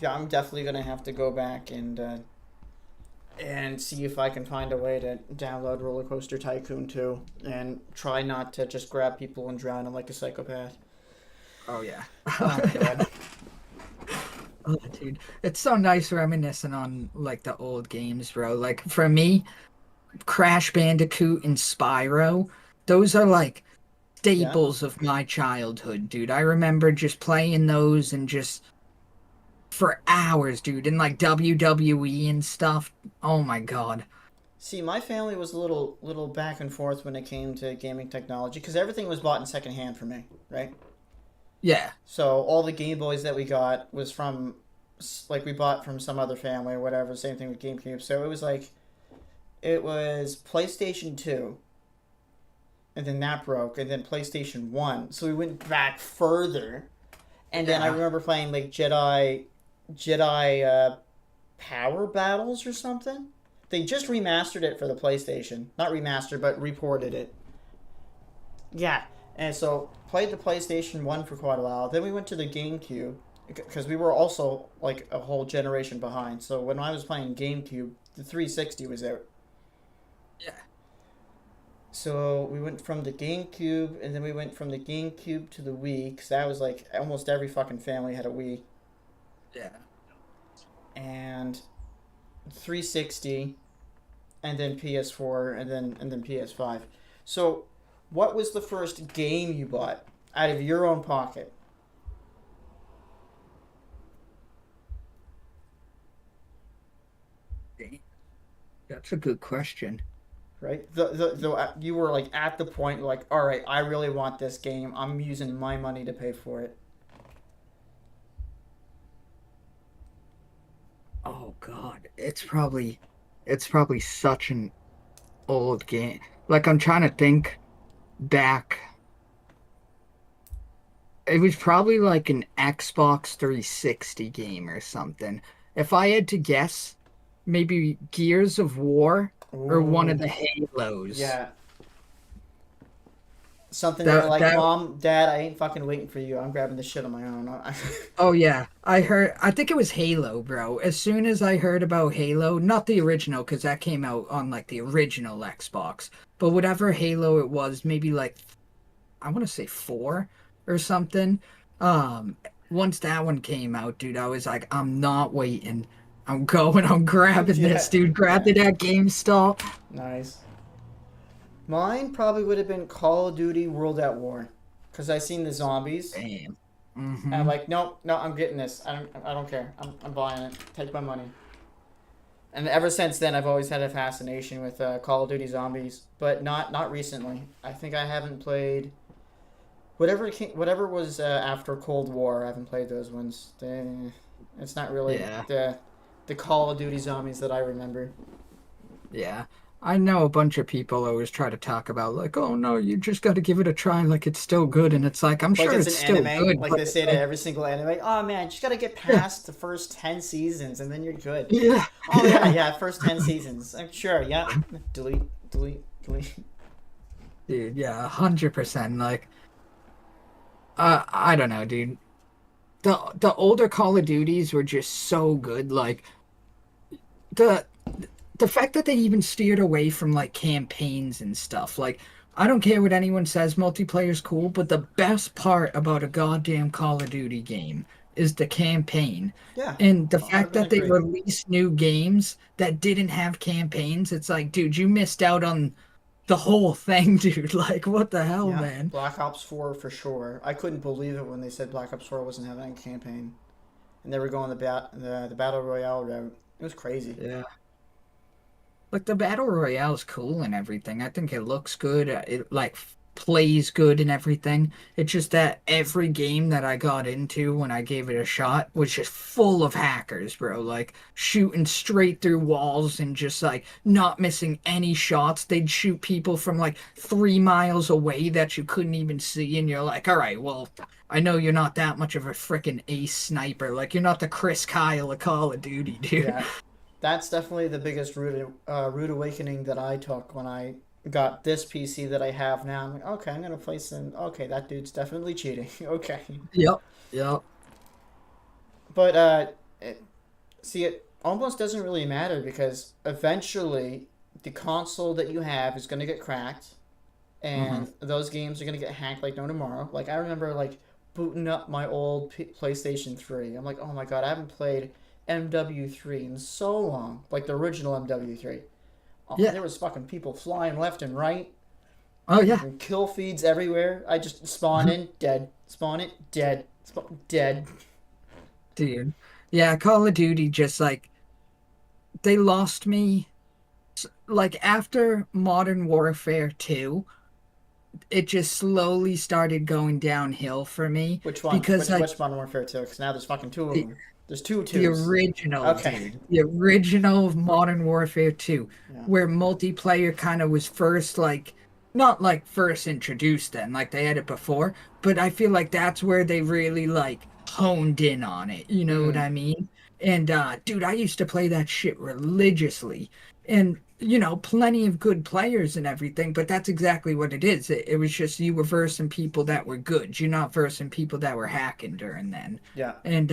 [SPEAKER 2] yeah. I'm definitely gonna have to go back and see if I can find a way to download Roller Coaster Tycoon 2 and try not to just grab people and drown them like a psychopath.
[SPEAKER 1] Oh yeah.
[SPEAKER 2] Oh my god.
[SPEAKER 1] Oh, dude, it's so nice reminiscing on like the old games, bro. Like for me, Crash Bandicoot and Spyro, those are like
[SPEAKER 2] Yeah.
[SPEAKER 1] staples of my childhood, dude. I remember just playing those and just for hours, dude, and like WWE and stuff. Oh my God.
[SPEAKER 2] See, my family was a little back and forth when it came to gaming technology because everything was bought in secondhand for me, right?
[SPEAKER 1] Yeah.
[SPEAKER 2] So all the Game Boys that we got was from like we bought from some other family or whatever. Same thing with GameCube. So it was like it was PlayStation 2 and then that broke and then PlayStation 1. So we went back further. And then I
[SPEAKER 1] Yeah.
[SPEAKER 2] remember playing like Jedi Power Battles or something. They just remastered it for the PlayStation. Not remastered, but reported it. Yeah. And so played the PlayStation 1 for quite a while. Then we went to the GameCube because we were also like a whole generation behind. So when I was playing GameCube, the 360 was out.
[SPEAKER 1] Yeah.
[SPEAKER 2] So we went from the GameCube and then we went from the GameCube to the Wii because that was like almost every fucking family had a Wii.
[SPEAKER 1] Yeah.
[SPEAKER 2] And 360 and then PS4 and then PS5. So, what was the first game you bought out of your own pocket?
[SPEAKER 1] That's a good question.
[SPEAKER 2] Right? You were like at the point like, all right, I really want this game. I'm using my money to pay for it.
[SPEAKER 1] Oh God. It's probably such an old game. Like I'm trying to think back. It was probably like an Xbox 360 game or something. If I had to guess, maybe Gears of War or one of
[SPEAKER 2] Ooh,
[SPEAKER 1] the Halos.
[SPEAKER 2] yeah. Something you're
[SPEAKER 1] That
[SPEAKER 2] like,
[SPEAKER 1] that
[SPEAKER 2] Mom, Dad, I ain't fucking waiting for you. I'm grabbing this shit on my own.
[SPEAKER 1] oh yeah, I think it was Halo, bro. As soon as I heard about Halo, not the original because that came out on like the original Xbox, but whatever Halo it was, maybe like I want to say 4 or something. Um, once that one came out, dude, I was like, I'm not waiting. I'm going, I'm grabbing this,
[SPEAKER 2] Yeah,
[SPEAKER 1] dude.
[SPEAKER 2] yeah.
[SPEAKER 1] Grabbed it at GameStop.
[SPEAKER 2] Nice. Mine probably would have been Call of Duty World at War, because I seen the zombies,
[SPEAKER 1] Damn.
[SPEAKER 2] and I'm
[SPEAKER 1] Mm-hmm.
[SPEAKER 2] like, nope, no, I'm getting this. I don't care. I'm buying it. Take my money. And ever since then, I've always had a fascination with Call of Duty Zombies, but not recently. I think I haven't played whatever was after Cold War. I haven't played those ones. It's not really
[SPEAKER 1] Yeah.
[SPEAKER 2] the Call of Duty Zombies that I remember.
[SPEAKER 1] Yeah. I know a bunch of people always try to talk about like, oh no, you just got to give it a try, like it's still good, and it's like I'm
[SPEAKER 2] Like
[SPEAKER 1] sure
[SPEAKER 2] it's
[SPEAKER 1] it's
[SPEAKER 2] an
[SPEAKER 1] still
[SPEAKER 2] anime,
[SPEAKER 1] good,
[SPEAKER 2] like
[SPEAKER 1] but
[SPEAKER 2] they
[SPEAKER 1] it's
[SPEAKER 2] say to
[SPEAKER 1] like,
[SPEAKER 2] every single anime. Oh man, you just gotta get
[SPEAKER 1] yeah,
[SPEAKER 2] past the first 10 seasons and then you're good.
[SPEAKER 1] yeah,
[SPEAKER 2] Oh yeah,
[SPEAKER 1] yeah,
[SPEAKER 2] yeah, first 10 seasons. I'm sure. Yeah, delete, delete, delete.
[SPEAKER 1] dude, yeah, 100%. Like, I don't know, dude. The older Call of Duties were just so good. Like the the fact that they even steered away from like campaigns and stuff. Like I don't care what anyone says, multiplayer's cool, but the best part about a goddamn Call of Duty game is the campaign.
[SPEAKER 2] Yeah,
[SPEAKER 1] And the
[SPEAKER 2] I
[SPEAKER 1] fact
[SPEAKER 2] would
[SPEAKER 1] that they
[SPEAKER 2] agree.
[SPEAKER 1] release new games that didn't have campaigns, it's like, dude, you missed out on the whole thing, dude. Like, what the hell,
[SPEAKER 2] Yeah,
[SPEAKER 1] man?
[SPEAKER 2] Black Ops 4 for sure. I couldn't believe it when they said Black Ops 4 wasn't having a campaign and they were going the battle royale route. It was crazy.
[SPEAKER 1] Yeah. Like the battle royale is cool and everything. I think it looks good. It like plays good and everything. It's just that every game that I got into when I gave it a shot was just full of hackers, bro. Like shooting straight through walls and just like not missing any shots. They'd shoot people from like 3 miles away that you couldn't even see, and you're like, all right, well, I know you're not that much of a freaking ace sniper. Like you're not the Chris Kyle of Call of Duty, dude.
[SPEAKER 2] Yeah, that's definitely the biggest rude awakening that I took when I got this PC that I have now. I'm like, okay, I'm gonna play some. Okay, that dude's definitely cheating. Okay,
[SPEAKER 1] Yep. Yep.
[SPEAKER 2] but see, it almost doesn't really matter because eventually the console that you have is gonna get cracked,
[SPEAKER 1] Hmm.
[SPEAKER 2] and those games are gonna get hacked like no tomorrow. Like I remember like booting up my old PlayStation 3. I'm like, oh my god, I haven't played MW3 in so long, like the original MW3. Oh,
[SPEAKER 1] Yeah.
[SPEAKER 2] there was fucking people flying left and right,
[SPEAKER 1] Oh yeah.
[SPEAKER 2] fucking kill feeds everywhere. I just spawn in, dead. Spawn it, dead. Spawn, dead.
[SPEAKER 1] Dude. Yeah, Call of Duty just like they lost me like after Modern Warfare 2, it just slowly started going downhill for me
[SPEAKER 2] Which one?
[SPEAKER 1] because like
[SPEAKER 2] Which Modern Warfare 2? Because now there's fucking two of
[SPEAKER 1] the,
[SPEAKER 2] them. There's two
[SPEAKER 1] the
[SPEAKER 2] twos.
[SPEAKER 1] original,
[SPEAKER 2] Okay.
[SPEAKER 1] dude. The original Modern Warfare 2,
[SPEAKER 2] Yeah.
[SPEAKER 1] where multiplayer kind of was first like not like first introduced then, like they had it before, but I feel like that's where they really like honed in on it. You know what
[SPEAKER 2] Mm.
[SPEAKER 1] I mean? And dude, I used to play that shit religiously. And plenty of good players and everything, but that's exactly what it is. It was just you were versing people that were good. You're not versing people that were hacking during then.
[SPEAKER 2] Yeah.
[SPEAKER 1] And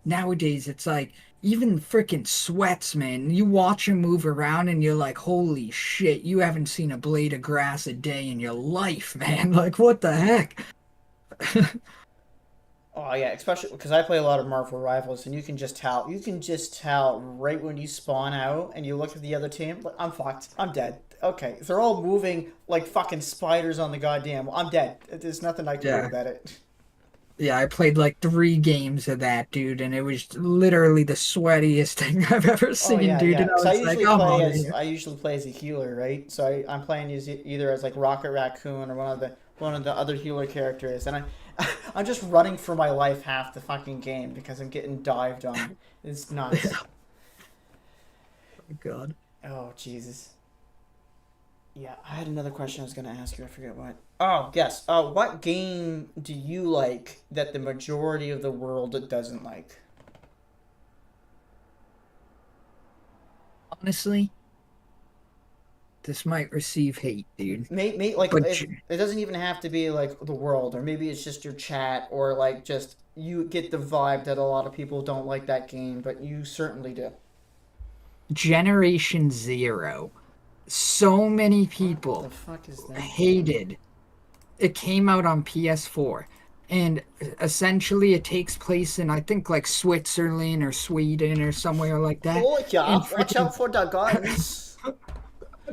[SPEAKER 1] nowadays it's like even freaking sweats, man. You watch him move around and you're like, holy shit, you haven't seen a blade of grass a day in your life, man. Like, what the heck?
[SPEAKER 2] Oh yeah, especially because I play a lot of Marvel Rivals, and you can just tell. You can just tell right when you spawn out, and you look at the other team. Like, I'm fucked. I'm dead. Okay, if they're all moving like fucking spiders on the goddamn. I'm dead. There's nothing I can do
[SPEAKER 1] Yeah.
[SPEAKER 2] about it.
[SPEAKER 1] Yeah, I played like 3 games of that, dude, and it was literally the sweatiest thing I've ever
[SPEAKER 2] Oh
[SPEAKER 1] seen,
[SPEAKER 2] yeah,
[SPEAKER 1] dude.
[SPEAKER 2] yeah.
[SPEAKER 1] And I
[SPEAKER 2] Because
[SPEAKER 1] was like, I'm out of here.
[SPEAKER 2] I usually play as a healer, right? So I'm playing as either as like Rocket Raccoon or one of the other healer characters, and I'm just running for my life half the fucking game because I'm getting dived on. It's nuts.
[SPEAKER 1] Oh, God.
[SPEAKER 2] Oh Jesus. Yeah, I had another question I was gonna ask you. I forget what. Oh yes. What game do you like that the majority of the world doesn't like?
[SPEAKER 1] Honestly, this might receive hate, dude.
[SPEAKER 2] Like
[SPEAKER 1] But
[SPEAKER 2] it doesn't even have to be like the world, or maybe it's just your chat, or like just you get the vibe that a lot of people don't like that game, but you certainly do.
[SPEAKER 1] Generation Zero, so many
[SPEAKER 2] What the
[SPEAKER 1] people
[SPEAKER 2] fuck is that game?
[SPEAKER 1] hated. It came out on PS4, and essentially it takes place in I think like Switzerland or Sweden or somewhere like that.
[SPEAKER 2] Oh
[SPEAKER 1] And
[SPEAKER 2] yeah, watch
[SPEAKER 1] freaking
[SPEAKER 2] out for the guns.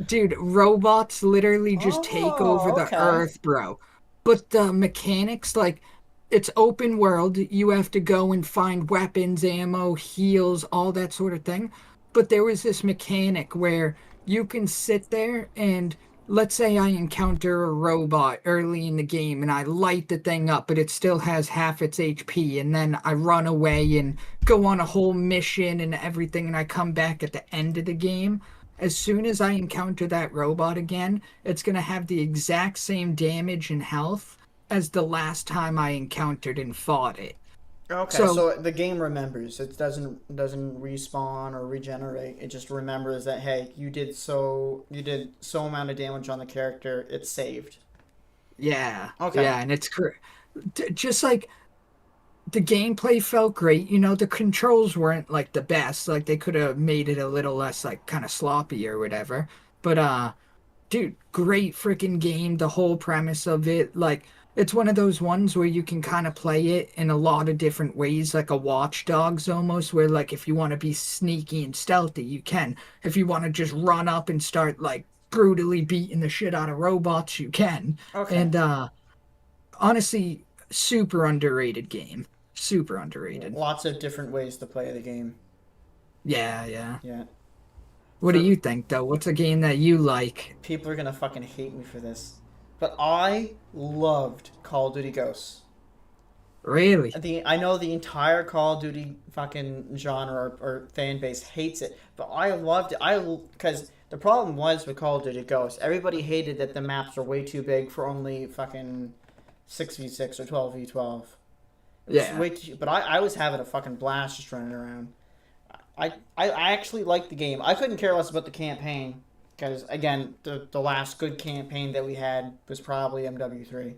[SPEAKER 1] dude, robots literally just take over
[SPEAKER 2] Oh,
[SPEAKER 1] the
[SPEAKER 2] okay.
[SPEAKER 1] earth, bro. But the mechanics, like, it's open world. You have to go and find weapons, ammo, heals, all that sort of thing. But there was this mechanic where you can sit there and let's say I encounter a robot early in the game and I light the thing up, but it still has half its HP. And then I run away and go on a whole mission and everything. And I come back at the end of the game. as soon as I encounter that robot again, it's gonna have the exact same damage and health as the last time I encountered and fought it.
[SPEAKER 2] Okay,
[SPEAKER 1] So
[SPEAKER 2] so the game remembers. It doesn't respawn or regenerate. It just remembers that hey, you did so amount of damage on the character. It's saved.
[SPEAKER 1] yeah,
[SPEAKER 2] Okay.
[SPEAKER 1] yeah, and it's just like the gameplay felt great. You know, the controls weren't like the best. Like they could have made it a little less like kind of sloppy or whatever. But dude, great freaking game. The whole premise of it, like it's one of those ones where you can kind of play it in a lot of different ways, like a Watch Dogs almost, where like if you want to be sneaky and stealthy, you can. If you want to just run up and start like brutally beating the shit out of robots, you can.
[SPEAKER 2] Okay.
[SPEAKER 1] And honestly, super underrated game. Super underrated.
[SPEAKER 2] Lots of different ways to play the game.
[SPEAKER 1] Yeah, yeah.
[SPEAKER 2] Yeah.
[SPEAKER 1] What do
[SPEAKER 2] For
[SPEAKER 1] you think though? What's a game that you like?
[SPEAKER 2] people are gonna fucking hate me for this, but I loved Call of Duty Ghosts.
[SPEAKER 1] Really?
[SPEAKER 2] I know the entire Call of Duty fucking genre or fan base hates it, but I loved it. Because the problem was with Call of Duty Ghosts, everybody hated that the maps were way too big for only fucking 6v6 or 12v12. It was
[SPEAKER 1] Yeah.
[SPEAKER 2] way too, but I was having a fucking blast just running around. I actually liked the game. I couldn't care less about the campaign because again, the last good campaign that we had was probably MW3.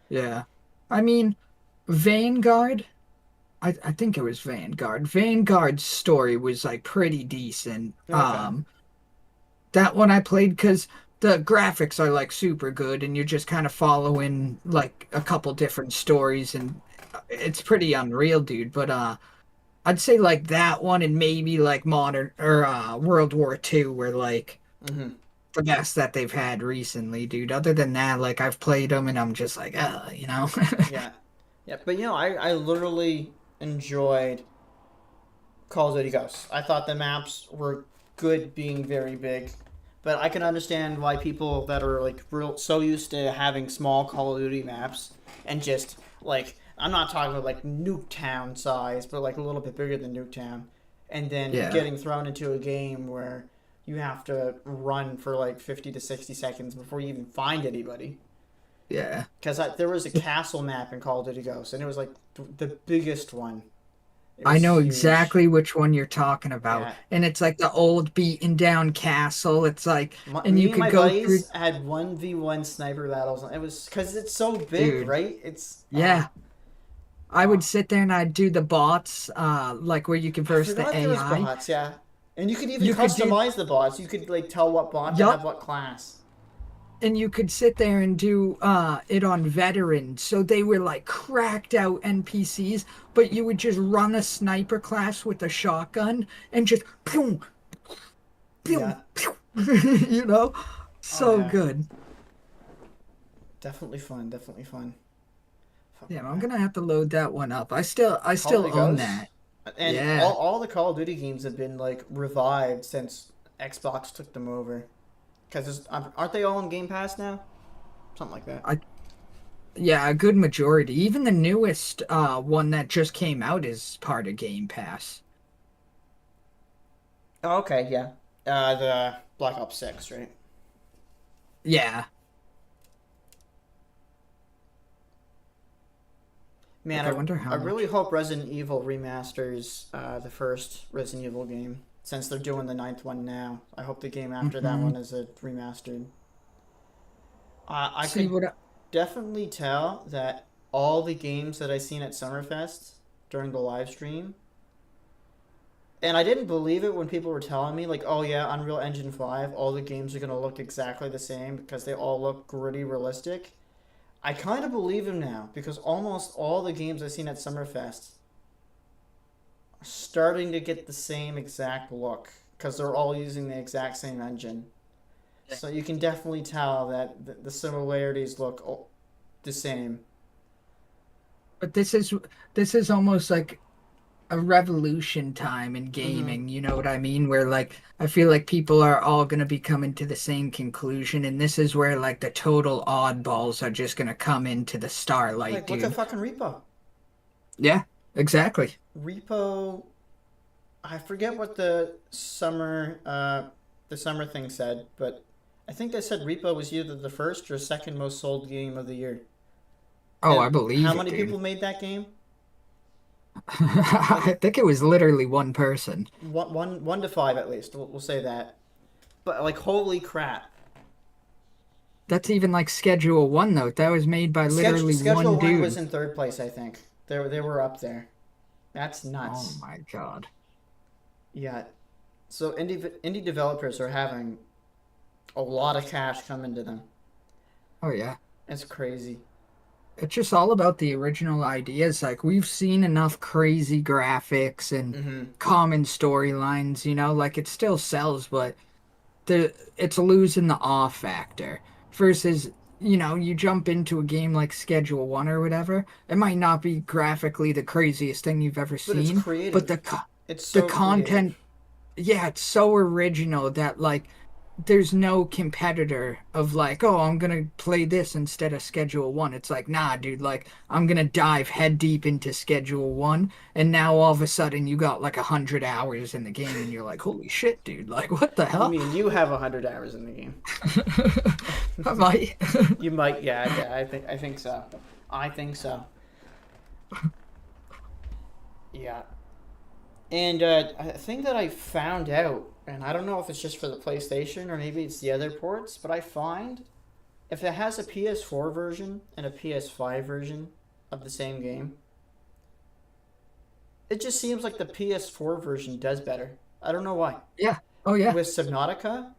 [SPEAKER 1] Yeah. I mean, Vanguard, I think it was Vanguard. Vanguard's story was like pretty decent.
[SPEAKER 2] Okay.
[SPEAKER 1] That one I played because the graphics are like super good and you're just kind of following like a couple different stories and it's pretty unreal, dude. But I'd say like that one and maybe like modern or World War II were like
[SPEAKER 2] Mm-hmm.
[SPEAKER 1] the best that they've had recently, dude. Other than that, like I've played them and I'm just like, you know.
[SPEAKER 2] Yeah. Yeah, but I literally enjoyed Call of Duty Ghosts. I thought the maps were good being very big. But I can understand why people that are like real so used to having small Call of Duty maps and just like I'm not talking about like Nuketown size, but like a little bit bigger than Nuketown, and then
[SPEAKER 1] Yeah,
[SPEAKER 2] getting thrown into a game where you have to run for like 50 to 60 seconds before you even find anybody.
[SPEAKER 1] yeah.
[SPEAKER 2] Because there was a castle map in Call of Duty Ghosts, and it was like the biggest one. It
[SPEAKER 1] I
[SPEAKER 2] was
[SPEAKER 1] know
[SPEAKER 2] huge.
[SPEAKER 1] exactly which one you're talking about.
[SPEAKER 2] Yeah.
[SPEAKER 1] And it's like the old beaten down castle. It's like, and you
[SPEAKER 2] Me and
[SPEAKER 1] could
[SPEAKER 2] my
[SPEAKER 1] go through,
[SPEAKER 2] buddies had 1v1 sniper battles. It was because it's so big,
[SPEAKER 1] dude.
[SPEAKER 2] right? It's
[SPEAKER 1] Yeah. I would
[SPEAKER 2] oh.
[SPEAKER 1] sit there and I'd do the bots, like where you could
[SPEAKER 2] I
[SPEAKER 1] verse the
[SPEAKER 2] forgot there was
[SPEAKER 1] AI.
[SPEAKER 2] bots. Yeah, and you could even
[SPEAKER 1] You could do,
[SPEAKER 2] customize the bots. You could like tell what bot to have
[SPEAKER 1] yup.
[SPEAKER 2] what class.
[SPEAKER 1] And you could sit there and do it on veterans. So they were like cracked out NPCs, but you would just run a sniper class with a shotgun and just pew, pew,
[SPEAKER 2] Yeah.
[SPEAKER 1] pew. You know?
[SPEAKER 2] Oh
[SPEAKER 1] So
[SPEAKER 2] yeah.
[SPEAKER 1] good.
[SPEAKER 2] Definitely fun. Definitely fun.
[SPEAKER 1] Yeah,
[SPEAKER 2] Fucking
[SPEAKER 1] I'm gonna have to load that one up. I
[SPEAKER 2] Call of
[SPEAKER 1] still
[SPEAKER 2] Duty
[SPEAKER 1] own
[SPEAKER 2] Ghosts,
[SPEAKER 1] that.
[SPEAKER 2] and
[SPEAKER 1] Yeah.
[SPEAKER 2] all the Call of Duty games have been like revived since Xbox took them over. Because aren't they all on Game Pass now? Something like that.
[SPEAKER 1] I Yeah, a good majority. Even the newest one that just came out is part of Game Pass.
[SPEAKER 2] Oh, okay, yeah. The Black Ops 6, right?
[SPEAKER 1] Yeah.
[SPEAKER 2] Man,
[SPEAKER 1] Like I wonder
[SPEAKER 2] I
[SPEAKER 1] how
[SPEAKER 2] really
[SPEAKER 1] much.
[SPEAKER 2] hope Resident Evil remasters the first Resident Evil game since they're doing the ninth one now. I hope the game after that
[SPEAKER 1] Hmm.
[SPEAKER 2] one is a remastered. I
[SPEAKER 1] See
[SPEAKER 2] could
[SPEAKER 1] what
[SPEAKER 2] definitely tell that all the games that I seen at Summerfest during the live stream, and I didn't believe it when people were telling me like, "Oh yeah, Unreal Engine 5, all the games are gonna look exactly the same because they all look gritty, realistic." I kind of believe him now because almost all the games I've seen at Summerfest are starting to get the same exact look because they're all using the exact same engine. So you can definitely tell that the similarities look the same.
[SPEAKER 1] but this is almost like a revolution time in
[SPEAKER 2] Mm-hmm.
[SPEAKER 1] gaming, you know what I mean? Where like I feel like people are all gonna be coming to the same conclusion, and this is where like the total oddballs are just gonna come into the starlight,
[SPEAKER 2] Like look at
[SPEAKER 1] dude.
[SPEAKER 2] fucking Repo.
[SPEAKER 1] Yeah, exactly.
[SPEAKER 2] Repo. I forget what the summer. the summer thing said, but I think they said Repo was either the first or second most sold game of the year.
[SPEAKER 1] Oh, I
[SPEAKER 2] And how
[SPEAKER 1] believe it,
[SPEAKER 2] many
[SPEAKER 1] dude.
[SPEAKER 2] people made that game? Like
[SPEAKER 1] I think it was literally one person.
[SPEAKER 2] one to five at least. We'll say that. But like, holy crap!
[SPEAKER 1] That's even like Schedule 1, though. That was made by literally
[SPEAKER 2] Schedule
[SPEAKER 1] one
[SPEAKER 2] one was
[SPEAKER 1] dude.
[SPEAKER 2] in third place, I think. They were up there. That's
[SPEAKER 1] Oh
[SPEAKER 2] nuts.
[SPEAKER 1] my God.
[SPEAKER 2] Yeah. So indie developers are having a lot of cash coming to them.
[SPEAKER 1] Oh yeah.
[SPEAKER 2] It's crazy.
[SPEAKER 1] It's just all about the original ideas. Like we've seen enough crazy graphics and
[SPEAKER 2] Mm-hmm.
[SPEAKER 1] common storylines, like it still sells, but it's losing the awe factor. Versus, you jump into a game like Schedule 1 or whatever, it might not be graphically the craziest thing you've ever
[SPEAKER 2] But it's
[SPEAKER 1] seen, but
[SPEAKER 2] creative.
[SPEAKER 1] the
[SPEAKER 2] It's
[SPEAKER 1] the
[SPEAKER 2] so creative.
[SPEAKER 1] content, yeah, it's so original that like there's no competitor of like, oh, I'm gonna play this instead of Schedule 1. It's like, nah, dude, like I'm gonna dive head deep into Schedule 1, and now all of a sudden you got like 100 hours in the game, and you're like, holy shit, dude, like what the
[SPEAKER 2] You
[SPEAKER 1] hell?
[SPEAKER 2] mean you have 100 hours in the game?
[SPEAKER 1] I might.
[SPEAKER 2] You might, yeah. I think so. I think so. Yeah. And a thing that I found out, and I don't know if it's just for the PlayStation or maybe it's the other ports, but I find if it has a PS4 version and a PS5 version of the same game, it just seems like the PS4 version does better. I don't know why.
[SPEAKER 1] Yeah. Oh yeah.
[SPEAKER 2] With Subnautica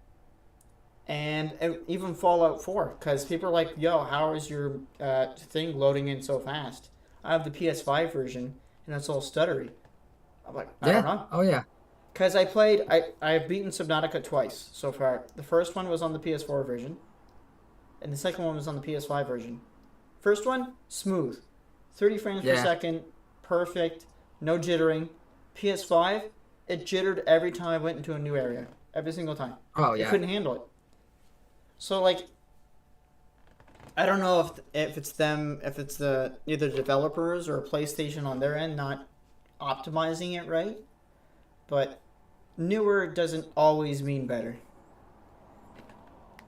[SPEAKER 2] and even Fallout 4, because people are like, yo, how is your thing loading in so fast? I have the PS5 version and it's all stuttery. I'm like, I don't
[SPEAKER 1] Yeah.
[SPEAKER 2] know.
[SPEAKER 1] Oh yeah.
[SPEAKER 2] Because I've beaten Subnautica twice so far. The first one was on the PS4 version, and the second one was on the PS5 version. First one, smooth. 30 frames per
[SPEAKER 1] Yeah.
[SPEAKER 2] second, perfect, no jittering. PS5, it jittered every time I went into a new area. Every single time.
[SPEAKER 1] Oh
[SPEAKER 2] It
[SPEAKER 1] yeah.
[SPEAKER 2] couldn't handle it. So, like, I don't know if it's them, if it's the either developers or PlayStation on their end not optimizing it right, but newer doesn't always mean better.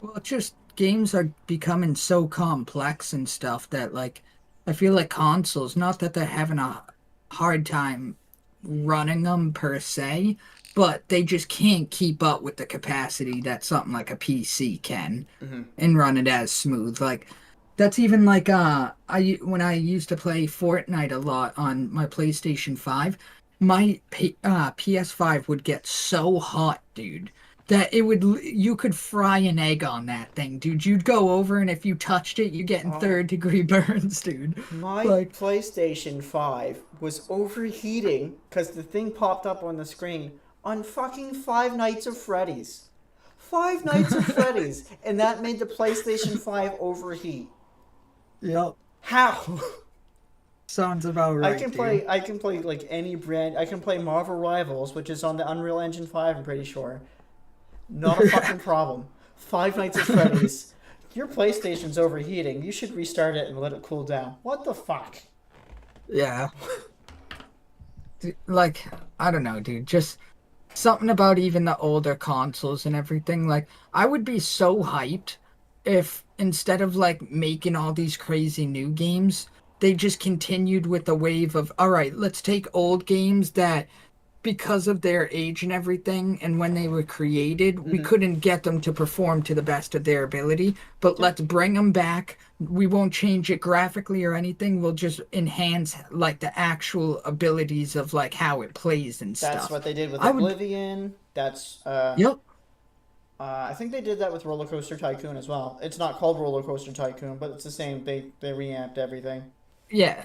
[SPEAKER 1] Well, it's just games are becoming so complex and stuff that like I feel like consoles, not that they're having a hard time running them per se, but they just can't keep up with the capacity that something like a PC can
[SPEAKER 2] Mm-hmm.
[SPEAKER 1] and run it as smooth. Like that's even like I when I used to play Fortnite a lot on my PlayStation 5, my PS5 would get so hot, dude, that you could fry an egg on that thing, dude. You'd go over and if you touched it, you get in
[SPEAKER 2] Oh,
[SPEAKER 1] third-degree burns, dude.
[SPEAKER 2] my
[SPEAKER 1] Like,
[SPEAKER 2] PlayStation 5 was overheating because the thing popped up on the screen on fucking Five Nights of Freddy's. Five Nights of Freddy's, and that made the PlayStation 5 overheat.
[SPEAKER 1] yep,
[SPEAKER 2] How?
[SPEAKER 1] sounds about
[SPEAKER 2] I
[SPEAKER 1] right,
[SPEAKER 2] can
[SPEAKER 1] dude.
[SPEAKER 2] play I can play like any brand. I can play Marvel Rivals, which is on the Unreal Engine 5, I'm pretty sure. Not a fucking problem. Five Nights at Freddy's. Your PlayStation's overheating. You should restart it and let it cool down. What the fuck?
[SPEAKER 1] Yeah. Like, I don't know, dude. Just something about even the older consoles and everything. Like, I would be so hyped if instead of like making all these crazy new games, they just continued with the wave of, all right, let's take old games that because of their age and everything and when they were created, we
[SPEAKER 2] Mm-hmm.
[SPEAKER 1] couldn't get them to perform to the best of their ability. But
[SPEAKER 2] Yeah,
[SPEAKER 1] let's bring them back. We won't change it graphically or anything. We'll just enhance like the actual abilities of like how it plays and
[SPEAKER 2] that's
[SPEAKER 1] stuff.
[SPEAKER 2] what they did with
[SPEAKER 1] I would,
[SPEAKER 2] Oblivion.
[SPEAKER 1] yep,
[SPEAKER 2] I think they did that with Roller Coaster Tycoon as well. It's not called Roller Coaster Tycoon, but it's the same. They reamped everything.
[SPEAKER 1] yeah.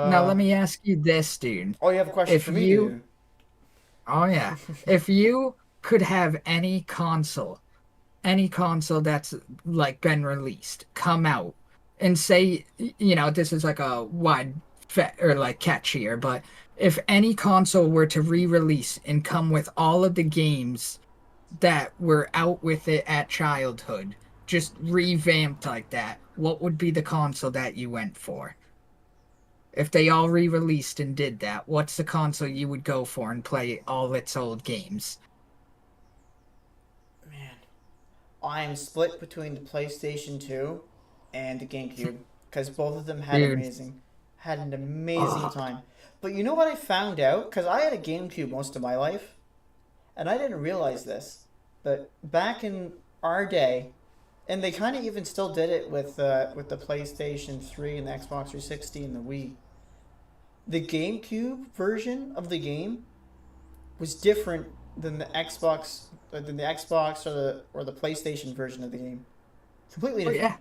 [SPEAKER 1] Now
[SPEAKER 2] Uh
[SPEAKER 1] let me ask you this, dude.
[SPEAKER 2] oh, you have a question
[SPEAKER 1] If
[SPEAKER 2] for me, do
[SPEAKER 1] you,
[SPEAKER 2] you?
[SPEAKER 1] oh yeah, if you could have any console that's like been released come out and say this is like a wide or like catchier, but if any console were to re-release and come with all of the games that were out with it at childhood, just revamped like that, what would be the console that you went for? If they all re-released and did that, what's the console you would go for and play all its old games?
[SPEAKER 2] I'm split between the PlayStation 2 and the GameCube because both of them
[SPEAKER 1] Dude.
[SPEAKER 2] had an amazing
[SPEAKER 1] Oh,
[SPEAKER 2] time. But you know what I found out? Because I had a GameCube most of my life, and I didn't realize this, but back in our day, and they kind of even still did it with the PlayStation 3 and the Xbox 360 and the Wii. The GameCube version of the game was different than the Xbox or the PlayStation version of the game. Completely
[SPEAKER 1] oh
[SPEAKER 2] different.
[SPEAKER 1] yeah.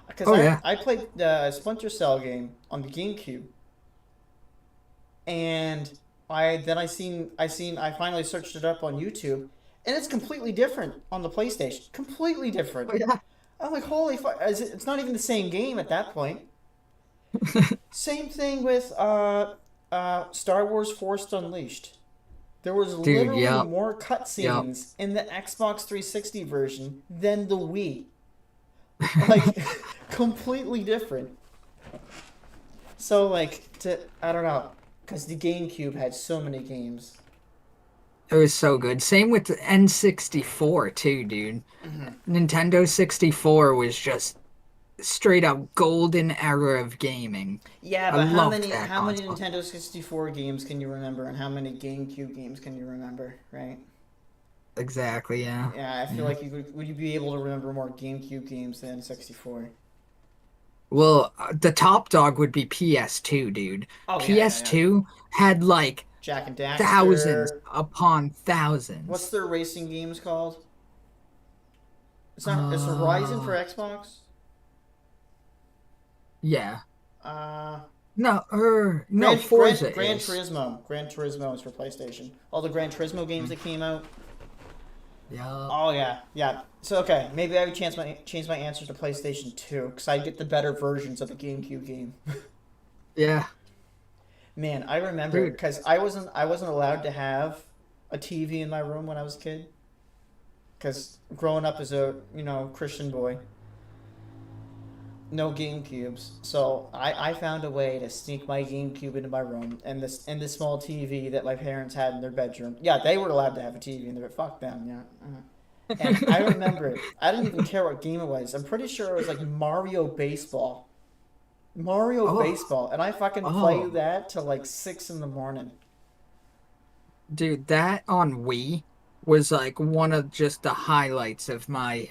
[SPEAKER 2] Because
[SPEAKER 1] Oh yeah.
[SPEAKER 2] I played the Splinter Cell game on the GameCube, and I finally searched it up on YouTube, and it's completely different on the PlayStation. Completely different.
[SPEAKER 1] Oh yeah.
[SPEAKER 2] I'm like, holy fuck! It's not even the same game at that point. Same thing with Star Wars Force Unleashed. There was
[SPEAKER 1] Dude,
[SPEAKER 2] literally
[SPEAKER 1] yep.
[SPEAKER 2] more
[SPEAKER 1] Yep.
[SPEAKER 2] cutscenes in the Xbox 360 version than the Wii. Like, completely different. So, like, I don't know, because the GameCube had so many games.
[SPEAKER 1] It was so good. Same with the N64 too, dude. Nintendo 64 was just straight up golden era of gaming.
[SPEAKER 2] Yeah,
[SPEAKER 1] I
[SPEAKER 2] but
[SPEAKER 1] loved that
[SPEAKER 2] how many
[SPEAKER 1] console.
[SPEAKER 2] Nintendo 64 games can you remember, and how many GameCube games can you remember, right?
[SPEAKER 1] Exactly, yeah.
[SPEAKER 2] Yeah, I feel
[SPEAKER 1] Yeah.
[SPEAKER 2] like would you be able to remember more GameCube games than 64?
[SPEAKER 1] Well, the top dog would be PS2, dude.
[SPEAKER 2] Oh yeah.
[SPEAKER 1] PS2 had like
[SPEAKER 2] Jack and
[SPEAKER 1] thousands
[SPEAKER 2] Daxter.
[SPEAKER 1] upon
[SPEAKER 2] What's
[SPEAKER 1] thousands.
[SPEAKER 2] their racing games called? It's Horizon for
[SPEAKER 1] Uh,
[SPEAKER 2] Xbox.
[SPEAKER 1] yeah.
[SPEAKER 2] Uh,
[SPEAKER 1] No, Forza
[SPEAKER 2] Gran
[SPEAKER 1] is.
[SPEAKER 2] Turismo. Gran Turismo is for PlayStation. All the Gran Turismo games
[SPEAKER 1] Mm,
[SPEAKER 2] that came out.
[SPEAKER 1] yeah.
[SPEAKER 2] Oh yeah. So okay, maybe I would change my answer to PlayStation 2 because I'd get the better versions of the GameCube game.
[SPEAKER 1] Yeah.
[SPEAKER 2] Man, I remember
[SPEAKER 1] Dude.
[SPEAKER 2] because I wasn't allowed to have a TV in my room when I was a kid because growing up as a Christian boy, no GameCubes. So I found a way to sneak my GameCube into my room and this small TV that my parents had in their bedroom. Yeah, they were allowed to have a TV in there, but fuck them. Yeah. And I remember I didn't even care what game it was. I'm pretty sure it was like Mario Baseball. Mario
[SPEAKER 1] Oh,
[SPEAKER 2] Baseball, and I fucking played
[SPEAKER 1] oh.
[SPEAKER 2] that till like 6 in the morning.
[SPEAKER 1] Dude, that on Wii was like one of just the highlights of my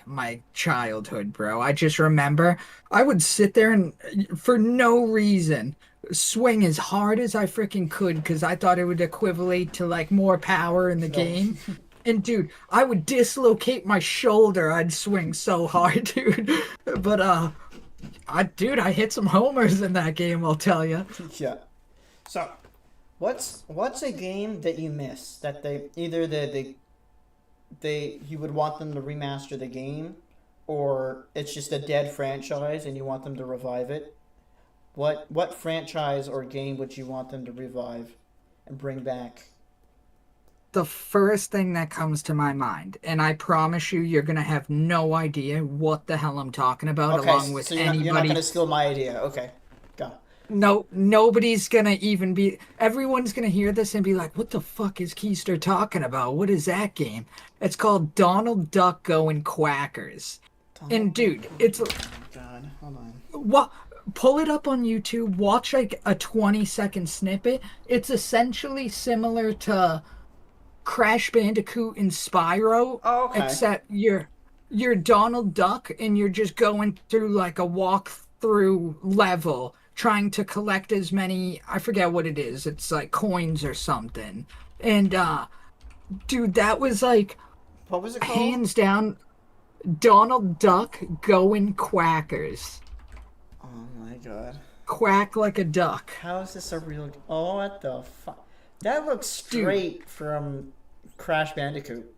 [SPEAKER 1] childhood, bro. I just remember I would sit there and for no reason swing as hard as I freaking could because I thought it would equivalent to like more power in the
[SPEAKER 2] No.
[SPEAKER 1] game. And dude, I would dislocate my shoulder. I'd swing so hard, dude. But I hit some homers in that game, I'll tell you.
[SPEAKER 2] Yeah. So, what's a game that you miss that they either they you would want them to remaster the game, or it's just a dead franchise and you want them to revive it? What franchise or game would you want them to revive and bring back?
[SPEAKER 1] The first thing that comes to my mind, and I promise you, you're gonna have no idea what the hell I'm talking about,
[SPEAKER 2] Okay,
[SPEAKER 1] along with
[SPEAKER 2] so you're not
[SPEAKER 1] anybody.
[SPEAKER 2] gonna steal my idea. Okay, go.
[SPEAKER 1] No, nobody's gonna even be. Everyone's gonna hear this and be like, "What the fuck is Keister talking about? What is that game?" It's called Donald Duck Going Quackers. And
[SPEAKER 2] Donald.
[SPEAKER 1] dude,
[SPEAKER 2] Oh
[SPEAKER 1] it's
[SPEAKER 2] my God, hold on.
[SPEAKER 1] what. Pull it up on YouTube. Watch like a 20-second snippet. It's essentially similar to Crash Bandicoot and Spyro,
[SPEAKER 2] Oh, okay.
[SPEAKER 1] except you're Donald Duck and you're just going through like a walk-through level trying to collect as many, I forget what it is. It's like coins or something. And dude, that was like
[SPEAKER 2] What was it called?
[SPEAKER 1] hands down Donald Duck going quackers.
[SPEAKER 2] Oh my God.
[SPEAKER 1] Quack like a duck.
[SPEAKER 2] How is this a real? Oh, what the fuck? That looks
[SPEAKER 1] Dude,
[SPEAKER 2] straight from Crash Bandicoot.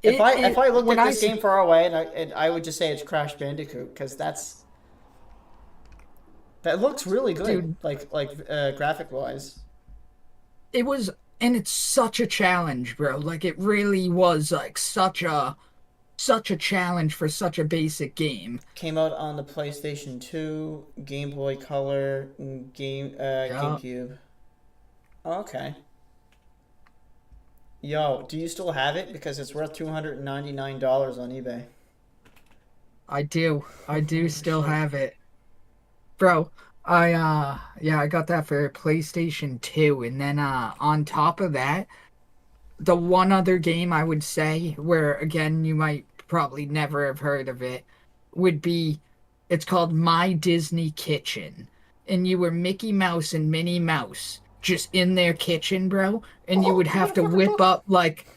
[SPEAKER 2] If
[SPEAKER 1] it
[SPEAKER 2] I looked
[SPEAKER 1] when
[SPEAKER 2] at
[SPEAKER 1] I
[SPEAKER 2] this game far away and I would just say it's Crash Bandicoot because that looks really good,
[SPEAKER 1] dude,
[SPEAKER 2] graphic wise.
[SPEAKER 1] it was, and it's such a challenge, bro. Like it really was like such a challenge for such a basic game.
[SPEAKER 2] Came out on the PlayStation 2, Game Boy Color,
[SPEAKER 1] Yeah.
[SPEAKER 2] GameCube. Okay. Yo, do you still have it? Because it's worth $299 on eBay.
[SPEAKER 1] I do. I do
[SPEAKER 2] Holy
[SPEAKER 1] still
[SPEAKER 2] shit.
[SPEAKER 1] have it. Bro, I got that for PlayStation 2, and then on top of that, the one other game I would say where again you might probably never have heard of it would be it's called My Disney Kitchen. And you were Mickey Mouse and Minnie Mouse just in their kitchen, bro, and you would have to whip up like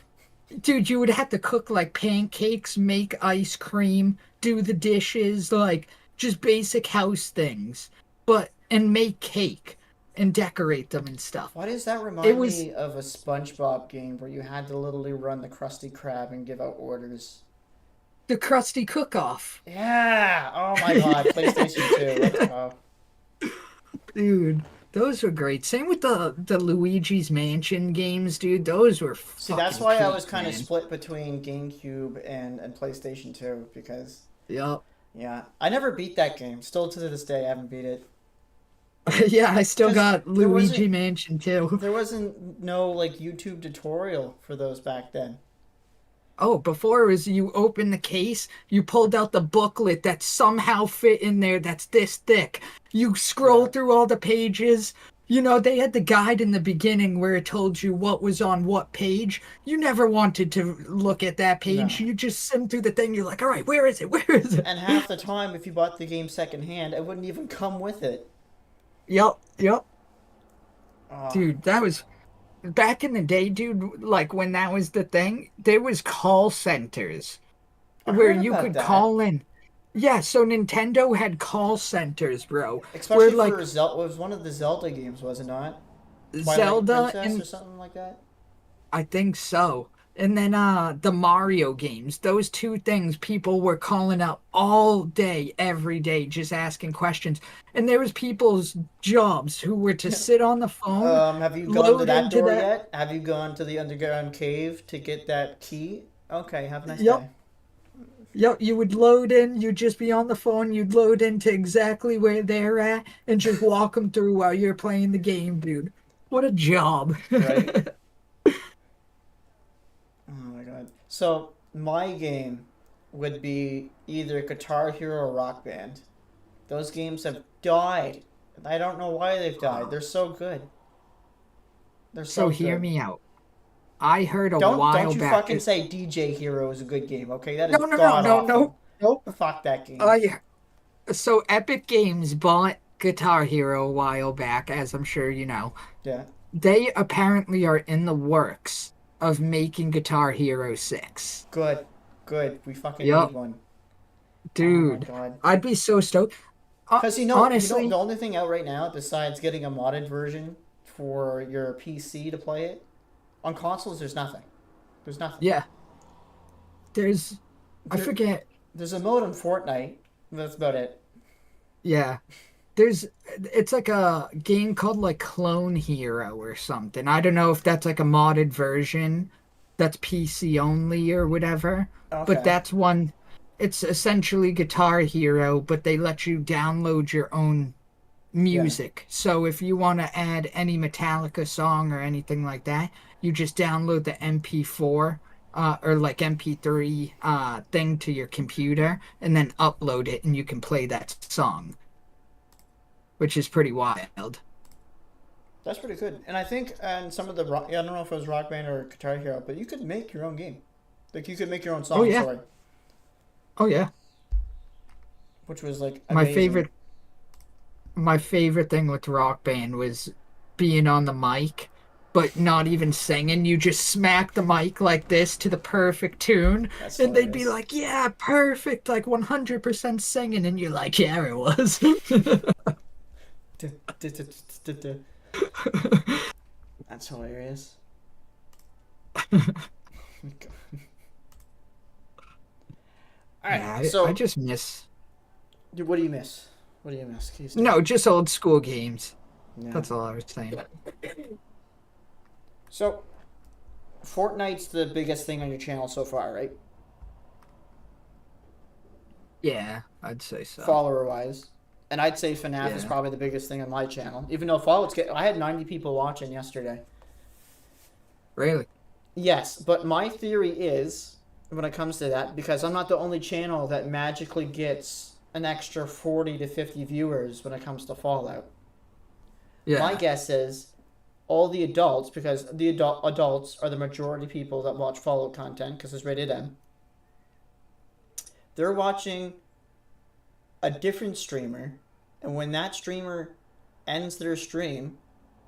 [SPEAKER 1] dude, you would have to cook like pancakes, make ice cream, do the dishes, like just basic house things, but and make cake and decorate them and stuff.
[SPEAKER 2] Why does that
[SPEAKER 1] It
[SPEAKER 2] remind
[SPEAKER 1] was
[SPEAKER 2] me of a SpongeBob game where you had to literally run the Krusty Krab and give out orders?
[SPEAKER 1] the Krusty Cook-Off.
[SPEAKER 2] Yeah! Oh my god, PlayStation 2. Let's go.
[SPEAKER 1] Dude, those were great. Same with the Luigi's Mansion games, dude. Those were
[SPEAKER 2] See, that's
[SPEAKER 1] fucking
[SPEAKER 2] why I was
[SPEAKER 1] peak,
[SPEAKER 2] kind of
[SPEAKER 1] man.
[SPEAKER 2] split between GameCube and PlayStation 2 because,
[SPEAKER 1] Yup.
[SPEAKER 2] yeah, I never beat that game. Still to this day, I haven't beat it.
[SPEAKER 1] Yeah, I still
[SPEAKER 2] Because
[SPEAKER 1] got Luigi Mansion too.
[SPEAKER 2] there wasn't no like YouTube tutorial for those back then.
[SPEAKER 1] Oh, before it was you open the case, you pulled out the booklet that somehow fit in there that's this thick. You scroll
[SPEAKER 2] Yeah.
[SPEAKER 1] through all the pages. You know, they had the guide in the beginning where it told you what was on what page. You never wanted to look at that page.
[SPEAKER 2] No.
[SPEAKER 1] You just sim through the thing. You're like, all right, where is it? Where is it?
[SPEAKER 2] And half the time, if you bought the game secondhand, it wouldn't even come with it.
[SPEAKER 1] Yep, yep.
[SPEAKER 2] Oh,
[SPEAKER 1] Dude, that was back in the day, dude. Like when that was the thing, there was call centers
[SPEAKER 2] I
[SPEAKER 1] where
[SPEAKER 2] heard
[SPEAKER 1] you
[SPEAKER 2] about
[SPEAKER 1] could
[SPEAKER 2] that.
[SPEAKER 1] call in. Yeah, so Nintendo had call centers, bro, where
[SPEAKER 2] Especially
[SPEAKER 1] like
[SPEAKER 2] for Zelda, it was one of the Zelda games, was it not? Twilight
[SPEAKER 1] Zelda
[SPEAKER 2] Princess or
[SPEAKER 1] and
[SPEAKER 2] something like that?
[SPEAKER 1] I think so. And then the Mario games, those two things people were calling up all day, every day, just asking questions. And there was people's jobs who were to sit on the phone,
[SPEAKER 2] Have you gone to
[SPEAKER 1] load
[SPEAKER 2] that
[SPEAKER 1] into
[SPEAKER 2] door
[SPEAKER 1] that.
[SPEAKER 2] yet? Have you gone to the underground cave to get that key? Okay, have a nice
[SPEAKER 1] Yep,
[SPEAKER 2] day.
[SPEAKER 1] yep, you would load in, you'd just be on the phone, you'd load into exactly where they're at and just walk them through while you're playing the game, dude. What a job.
[SPEAKER 2] Right? Oh my god. So, my game would be either Guitar Hero or Rock Band. Those games have died. I don't know why they've died. They're so good. They're
[SPEAKER 1] So
[SPEAKER 2] so
[SPEAKER 1] hear
[SPEAKER 2] good.
[SPEAKER 1] me out. I heard a
[SPEAKER 2] Don't
[SPEAKER 1] while
[SPEAKER 2] you
[SPEAKER 1] back
[SPEAKER 2] fucking
[SPEAKER 1] that
[SPEAKER 2] say DJ Hero is a good game, okay? That
[SPEAKER 1] no,
[SPEAKER 2] is
[SPEAKER 1] no, no,
[SPEAKER 2] god
[SPEAKER 1] no, no,
[SPEAKER 2] awful.
[SPEAKER 1] no.
[SPEAKER 2] Fuck that game.
[SPEAKER 1] I so Epic Games bought Guitar Hero a while back, as I'm sure you know.
[SPEAKER 2] Yeah.
[SPEAKER 1] They apparently are in the works of making Guitar Hero 6.
[SPEAKER 2] Good. Good. We fucking need
[SPEAKER 1] Yup,
[SPEAKER 2] one. Oh my
[SPEAKER 1] dude.
[SPEAKER 2] god.
[SPEAKER 1] I'd be so stoked.
[SPEAKER 2] Cause the
[SPEAKER 1] Honestly,
[SPEAKER 2] only thing out right now besides getting a modded version for your PC to play it on consoles, there's nothing. There's nothing.
[SPEAKER 1] yeah, there's I
[SPEAKER 2] There,
[SPEAKER 1] forget.
[SPEAKER 2] there's a mode on Fortnite. That's about it.
[SPEAKER 1] Yeah, there's it's like a game called like Clone Hero or something. I don't know if that's like a modded version that's PC only or whatever, but
[SPEAKER 2] Okay.
[SPEAKER 1] that's one. It's essentially Guitar Hero, but they let you download your own
[SPEAKER 2] Yeah.
[SPEAKER 1] music. So if you want to add any Metallica song or anything like that, you just download the MP4 or like MP3 thing to your computer and then upload it, and you can play that song, which is pretty wild.
[SPEAKER 2] That's pretty good. And I think and some of the rock, yeah, I don't know if it was Rock Band or Guitar Hero, but you could make your own game. Like you could make your own
[SPEAKER 1] Oh
[SPEAKER 2] song,
[SPEAKER 1] yeah,
[SPEAKER 2] sorry,
[SPEAKER 1] oh yeah.
[SPEAKER 2] which was like
[SPEAKER 1] My
[SPEAKER 2] amazing.
[SPEAKER 1] favorite, my favorite thing with Rock Band was being on the mic, but not even singing. You just smack the mic like this to the perfect tune,
[SPEAKER 2] That's
[SPEAKER 1] and they'd be
[SPEAKER 2] hilarious.
[SPEAKER 1] like, "Yeah, perfect, like 100% singing," and you're like, "Yeah, it was."
[SPEAKER 2] That's hilarious. All right,
[SPEAKER 1] Yeah, I
[SPEAKER 2] so
[SPEAKER 1] just miss
[SPEAKER 2] what do you miss? What do you miss, Keister?
[SPEAKER 1] no, just old school games.
[SPEAKER 2] Yeah.
[SPEAKER 1] That's all I was saying.
[SPEAKER 2] So Fortnite's the biggest thing on your channel so far, right?
[SPEAKER 1] Yeah, I'd say so.
[SPEAKER 2] Follower wise. And I'd say FNAF is
[SPEAKER 1] Yeah,
[SPEAKER 2] probably the biggest thing on my channel. Even though Fallout's I had 90 people watching yesterday.
[SPEAKER 1] really.
[SPEAKER 2] Yes, but my theory is when it comes to that, because I'm not the only channel that magically gets an extra 40 to 50 viewers when it comes to Fallout. My
[SPEAKER 1] Yeah.
[SPEAKER 2] guess is all the adults, because the adults are the majority people that watch Fallout content because it's rated M, they're watching a different streamer, and when that streamer ends their stream,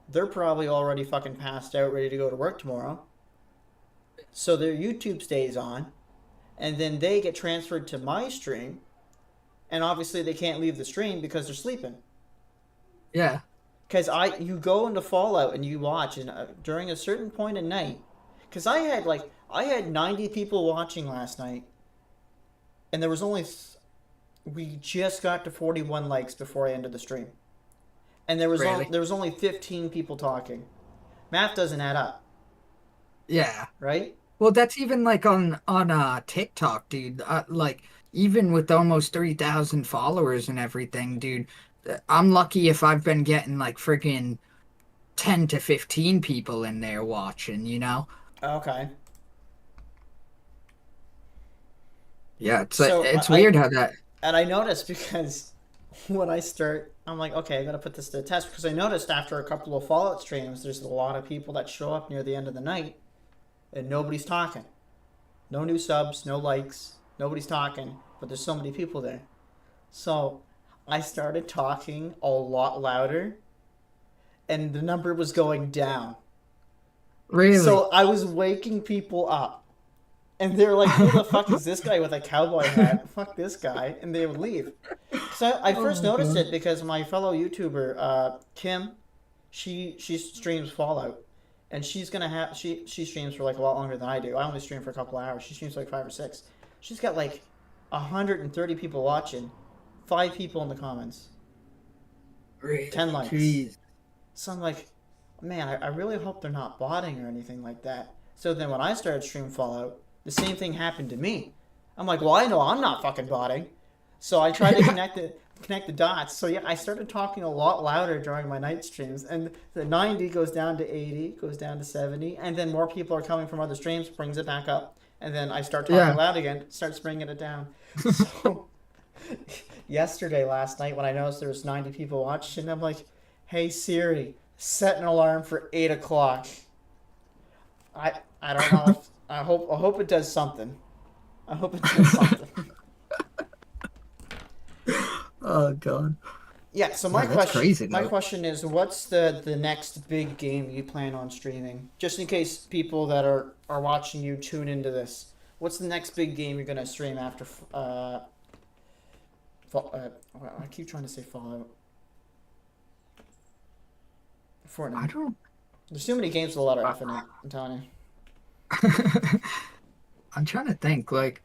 [SPEAKER 2] they're probably already fucking passed out, ready to go to work tomorrow. So their YouTube stays on, and then they get transferred to my stream, and obviously they can't leave the stream because they're sleeping.
[SPEAKER 1] Yeah.
[SPEAKER 2] Because you go into Fallout and you watch, and during a certain point at night, because I had 90 people watching last night, and there was only we just got to 41 likes before I ended the stream, and
[SPEAKER 1] Really?
[SPEAKER 2] there was only 15 people talking. Math doesn't add up,
[SPEAKER 1] Yeah.
[SPEAKER 2] right?
[SPEAKER 1] Well, that's even like on TikTok, dude. Like even with almost 3,000 followers and everything, dude. I'm lucky if I've been getting like freaking 10 to 15 people in there watching, you know?
[SPEAKER 2] Okay.
[SPEAKER 1] Yeah,
[SPEAKER 2] So
[SPEAKER 1] it's weird how that.
[SPEAKER 2] I noticed because when I start, I'm like, okay, I gotta put this to the test because I noticed after a couple of Fallout streams, there's a lot of people that show up near the end of the night and nobody's talking. No new subs, no likes, nobody's talking, but there's so many people there. So I started talking a lot louder and the number was going down.
[SPEAKER 1] Really?
[SPEAKER 2] So I was waking people up. And they're like, who the fuck is this guy with a cowboy hat? Fuck this guy. And they would leave. So I
[SPEAKER 1] Oh
[SPEAKER 2] first
[SPEAKER 1] my
[SPEAKER 2] noticed
[SPEAKER 1] God.
[SPEAKER 2] it because my fellow YouTuber, Kim, she streams Fallout. And she's gonna have she streams for like a lot longer than I do. I only stream for a couple of hours. She streams for like 5 or 6. She's got like 130 people watching, 5 people in the comments,
[SPEAKER 1] Really?
[SPEAKER 2] 10 likes.
[SPEAKER 1] Jeez.
[SPEAKER 2] So I'm like, man, I really hope they're not botting or anything like that. So then when I started stream Fallout, the same thing happened to me. I'm like, well, I know I'm not fucking botting. So I tried to connect the dots. So yeah, I started talking a lot louder during my night streams, and the 90 goes down to 80, goes down to 70, and then more people are coming from other streams, brings it back up, and then I start talking
[SPEAKER 1] Yeah.
[SPEAKER 2] loud again, starts bringing it down. So yesterday, last night, when I noticed there was 90 people watching, I'm like, hey Siri, set an alarm for 8 o'clock. I don't know. I hope it does something. I hope it does something.
[SPEAKER 1] Oh God.
[SPEAKER 2] Yeah. So
[SPEAKER 1] Yeah, that's crazy
[SPEAKER 2] my
[SPEAKER 1] though.
[SPEAKER 2] question is, what's the next big game you plan on streaming? Just in case people that are watching you tune into this, what's the next big game you're gonna stream after? I keep trying to say Fallout.
[SPEAKER 1] I
[SPEAKER 2] Fortnite.
[SPEAKER 1] don't.
[SPEAKER 2] There's too many games with a lot of F in it. I'm telling you.
[SPEAKER 1] I'm trying to think. Like,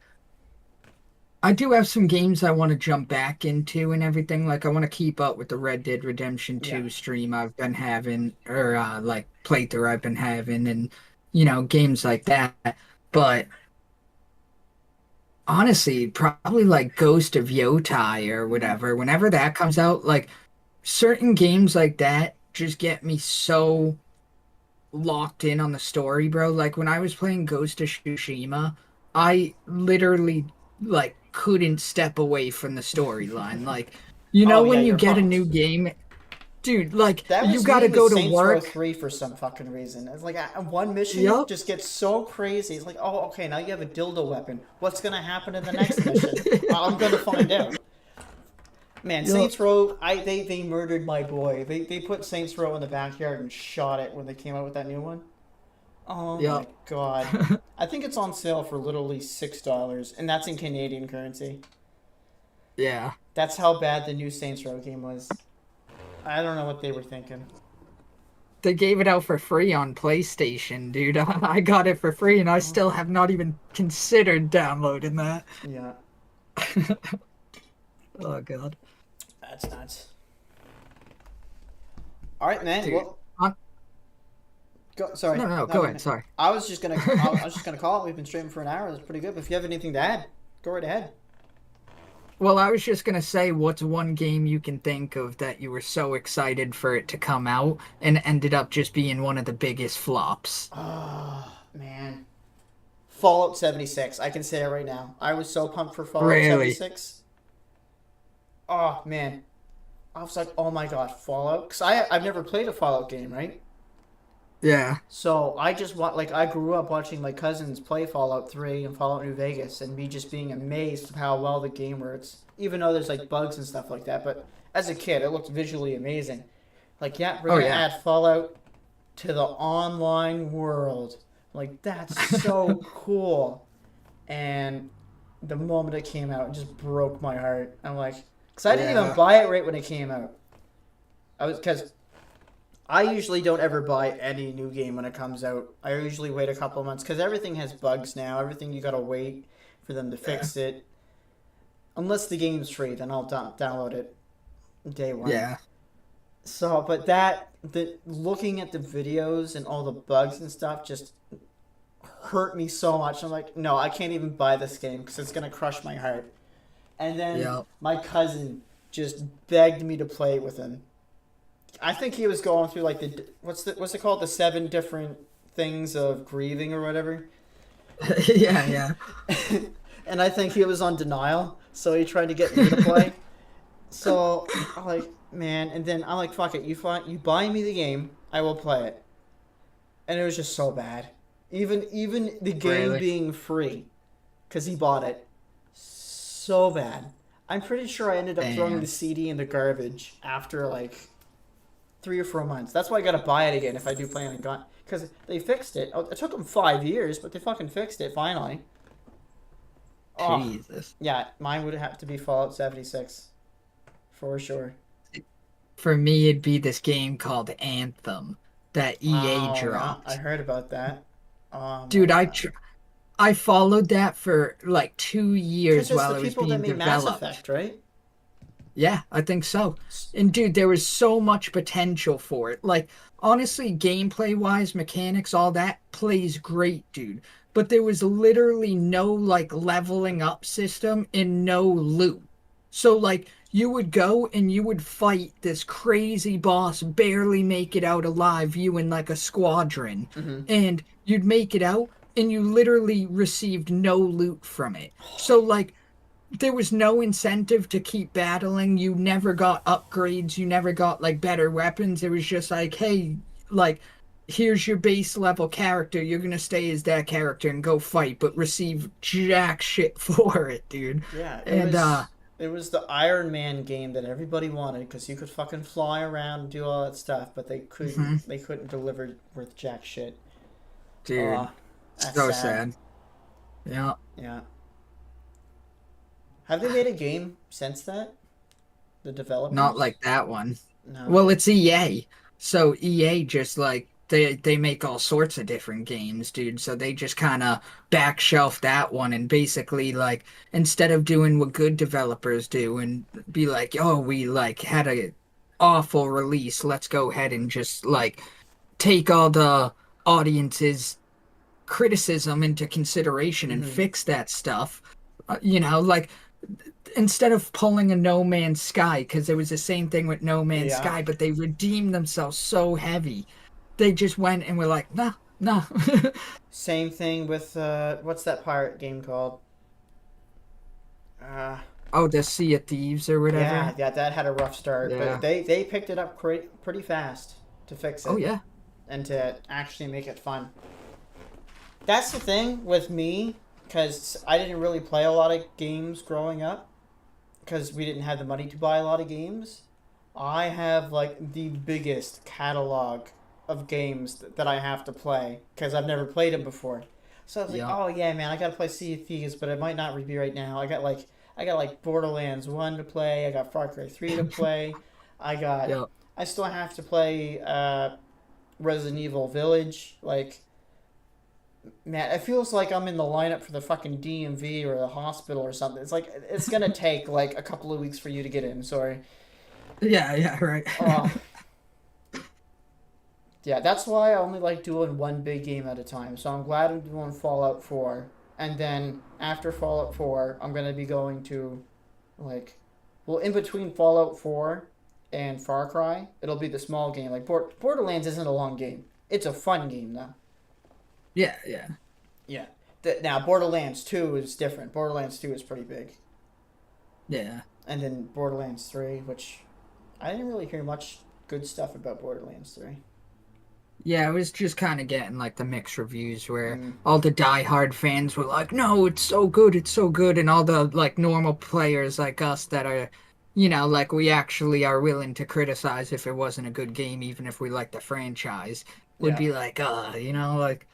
[SPEAKER 1] I do have some games I want to jump back into and everything. Like, I want to keep up with the Red Dead Redemption
[SPEAKER 2] Yeah.
[SPEAKER 1] 2 stream I've been having, or like playthrough I've been having, and games like that. But honestly, probably like Ghost of Yotai or
[SPEAKER 2] Mm.
[SPEAKER 1] whatever. Whenever that comes out, like certain games like that just get me so locked in on the story, bro. Like when I was playing Ghost of Tsushima, I literally like couldn't step away from the storyline. Like,
[SPEAKER 2] Oh yeah,
[SPEAKER 1] when you
[SPEAKER 2] you're
[SPEAKER 1] get a
[SPEAKER 2] hooked.
[SPEAKER 1] new game, dude, like
[SPEAKER 2] That
[SPEAKER 1] you
[SPEAKER 2] was
[SPEAKER 1] got to
[SPEAKER 2] me with
[SPEAKER 1] go to
[SPEAKER 2] Saints Row
[SPEAKER 1] work.
[SPEAKER 2] 3 for some fucking reason. It's like one mission
[SPEAKER 1] Yup.
[SPEAKER 2] just gets so crazy. It's like, oh, okay, now you have a dildo weapon. What's gonna happen in the next mission? I'm gonna find out. Man,
[SPEAKER 1] Yup.
[SPEAKER 2] Saints Row, they murdered my boy. They put Saints Row in the backyard and shot it when they came out with that new one. Oh my
[SPEAKER 1] Yup.
[SPEAKER 2] god. I think it's on sale for literally $6, and that's in Canadian currency.
[SPEAKER 1] Yeah.
[SPEAKER 2] That's how bad the new Saints Row game was. I don't know what they were thinking.
[SPEAKER 1] They gave it out for free on PlayStation, dude. I got it for free and I
[SPEAKER 2] Oh,
[SPEAKER 1] still have not even considered downloading that.
[SPEAKER 2] yeah,
[SPEAKER 1] Oh God.
[SPEAKER 2] that's nuts. All right, man.
[SPEAKER 1] Dude.
[SPEAKER 2] Well,
[SPEAKER 1] Uh,
[SPEAKER 2] go. Sorry.
[SPEAKER 1] no, no,
[SPEAKER 2] No,
[SPEAKER 1] go
[SPEAKER 2] go,
[SPEAKER 1] ahead.
[SPEAKER 2] man.
[SPEAKER 1] Sorry.
[SPEAKER 2] I was just gonna call it. We've been streaming for an hour. That's pretty good. But if you have anything to add, go right ahead.
[SPEAKER 1] Well, I was just gonna say, what's one game you can think of that you were so excited for it to come out and ended up just being one of the biggest flops?
[SPEAKER 2] Oh man, Fallout 76. I can say it right now. I was so pumped for Fallout
[SPEAKER 1] Really?
[SPEAKER 2] 76. Oh man, I was like, oh my god, Fallout. Cause I've never played a Fallout game, right?
[SPEAKER 1] Yeah.
[SPEAKER 2] So I just want like I grew up watching my cousins play Fallout 3 and Fallout New Vegas, and me just being amazed of how well the game works. Even though there's like bugs and stuff like that, but as a kid, it looked visually amazing. Like, yeah, we're
[SPEAKER 1] Oh
[SPEAKER 2] gonna
[SPEAKER 1] yeah.
[SPEAKER 2] add Fallout to the online world. Like, that's so cool. And the moment it came out, it just broke my heart. I'm like, because I didn't even
[SPEAKER 1] Yeah.
[SPEAKER 2] buy it right when it came out. Because I usually don't ever buy any new game when it comes out. I usually wait a couple of months because everything has bugs now. Everything you gotta wait for them to
[SPEAKER 1] Yeah.
[SPEAKER 2] fix it. Unless the game's free, then I'll download it day one.
[SPEAKER 1] Yeah.
[SPEAKER 2] So, but the looking at the videos and all the bugs and stuff just hurt me so much. I'm like, no, I can't even buy this game because it's gonna crush my heart. And then
[SPEAKER 1] Yeah.
[SPEAKER 2] my cousin just begged me to play it with him. I think he was going through like what's it called, the seven different things of grieving or whatever.
[SPEAKER 1] Yeah. Yeah.
[SPEAKER 2] And I think he was on denial, so he tried to get me to play. So I'm like, man, and then I'm like, fuck it, you buy me the game, I will play it. And it was just so bad. Even the game
[SPEAKER 1] Really?
[SPEAKER 2] being free, because he bought it, so bad. I'm pretty sure I ended up throwing the
[SPEAKER 1] Damn.
[SPEAKER 2] CD in the garbage after like 3 or 4 months. That's why I gotta buy it again if I do plan on going. Because they fixed it. Oh, it took them 5 years, but they fucking fixed it finally. Oh,
[SPEAKER 1] Jesus.
[SPEAKER 2] yeah, mine would have to be Fallout 76 for sure.
[SPEAKER 1] For me, it'd be this game called Anthem that EA
[SPEAKER 2] Oh yeah, I
[SPEAKER 1] dropped.
[SPEAKER 2] heard about that. Oh my
[SPEAKER 1] Dude,
[SPEAKER 2] god.
[SPEAKER 1] I followed that for like two
[SPEAKER 2] Because
[SPEAKER 1] years
[SPEAKER 2] it's the
[SPEAKER 1] while it was
[SPEAKER 2] people that
[SPEAKER 1] being
[SPEAKER 2] made Mass
[SPEAKER 1] developed.
[SPEAKER 2] Effect, right?
[SPEAKER 1] Yeah, I think so. And dude, there was so much potential for it. Like, honestly, gameplay wise, mechanics, all that plays great, dude. But there was literally no like leveling up system and no loot. So like you would go and you would fight this crazy boss, barely make it out alive, you and like a squadron,
[SPEAKER 2] Mm-hmm.
[SPEAKER 1] and you'd make it out and you literally received no loot from it. So like there was no incentive to keep battling. You never got upgrades. You never got like better weapons. It was just like, hey, like, here's your base level character. You're gonna stay as that character and go fight, but receive jack shit for it, dude.
[SPEAKER 2] Yeah,
[SPEAKER 1] And
[SPEAKER 2] it was the Iron Man game that everybody wanted because you could fucking fly around and do all that stuff, but
[SPEAKER 1] mhm,
[SPEAKER 2] they couldn't deliver worth jack shit.
[SPEAKER 1] dude,
[SPEAKER 2] Oh, that's
[SPEAKER 1] so
[SPEAKER 2] sad.
[SPEAKER 1] sad. Yeah,
[SPEAKER 2] Yeah. Have they made a game since that? The
[SPEAKER 1] not
[SPEAKER 2] developers?
[SPEAKER 1] like that one.
[SPEAKER 2] No.
[SPEAKER 1] Well, it's EA. So EA just like they make all sorts of different games, dude. So they just kind of back shelf that one and basically like instead of doing what good developers do and be like, "Oh, we like had a awful release. Let's go ahead and just like take all the audience's criticism into consideration and
[SPEAKER 2] Mm-hmm.
[SPEAKER 1] fix that stuff." Like instead of pulling a No Man's Sky, because it was the same thing with No Man's
[SPEAKER 2] Yeah.
[SPEAKER 1] Sky, but they redeemed themselves so heavy. They just went and were like, nah, nah.
[SPEAKER 2] Same thing with what's that pirate game called? Uh,
[SPEAKER 1] Oh, the Sea of Thieves or
[SPEAKER 2] yeah,
[SPEAKER 1] whatever.
[SPEAKER 2] yeah, that had a rough start, but
[SPEAKER 1] Yeah.
[SPEAKER 2] they picked it up pretty fast to fix
[SPEAKER 1] Oh,
[SPEAKER 2] it
[SPEAKER 1] yeah.
[SPEAKER 2] and to actually make it fun. That's the thing with me, because I didn't really play a lot of games growing up, because we didn't have the money to buy a lot of games. I have like the biggest catalog of games that I have to play because I've never played them before. So I was like,
[SPEAKER 1] Yeah.
[SPEAKER 2] oh yeah, man, I gotta play Sea of Thieves, but it might not be right now. I got like Borderlands 1 to play. I got Far Cry 3 to play. I got
[SPEAKER 1] Yeah.
[SPEAKER 2] I still have to play Resident Evil Village. Like, man, it feels like I'm in the lineup for the fucking DMV or the hospital or something. It's like it's gonna take like a couple of weeks for you to get in. Sorry.
[SPEAKER 1] Yeah, yeah, right.
[SPEAKER 2] Oh, yeah, that's why I only like doing one big game at a time. So I'm glad I'm doing Fallout 4. And then after Fallout 4, I'm going to be going to, like, well, in between Fallout 4 and Far Cry, it'll be the small game. Like, Borderlands isn't a long game. It's a fun game, though.
[SPEAKER 1] Yeah, yeah.
[SPEAKER 2] Yeah. Now Borderlands 2 is different. Borderlands 2 is pretty big,
[SPEAKER 1] Yeah.
[SPEAKER 2] and then Borderlands 3, which I didn't really hear much good stuff about Borderlands 3.
[SPEAKER 1] Yeah, I was just kind of getting like the mixed reviews where
[SPEAKER 2] Mm,
[SPEAKER 1] all the diehard fans were like, "No, it's so good, it's so good," and all the like normal players like us that are, like we actually are willing to criticize if it wasn't a good game, even if we like the franchise, would
[SPEAKER 2] yeah.
[SPEAKER 1] be like, like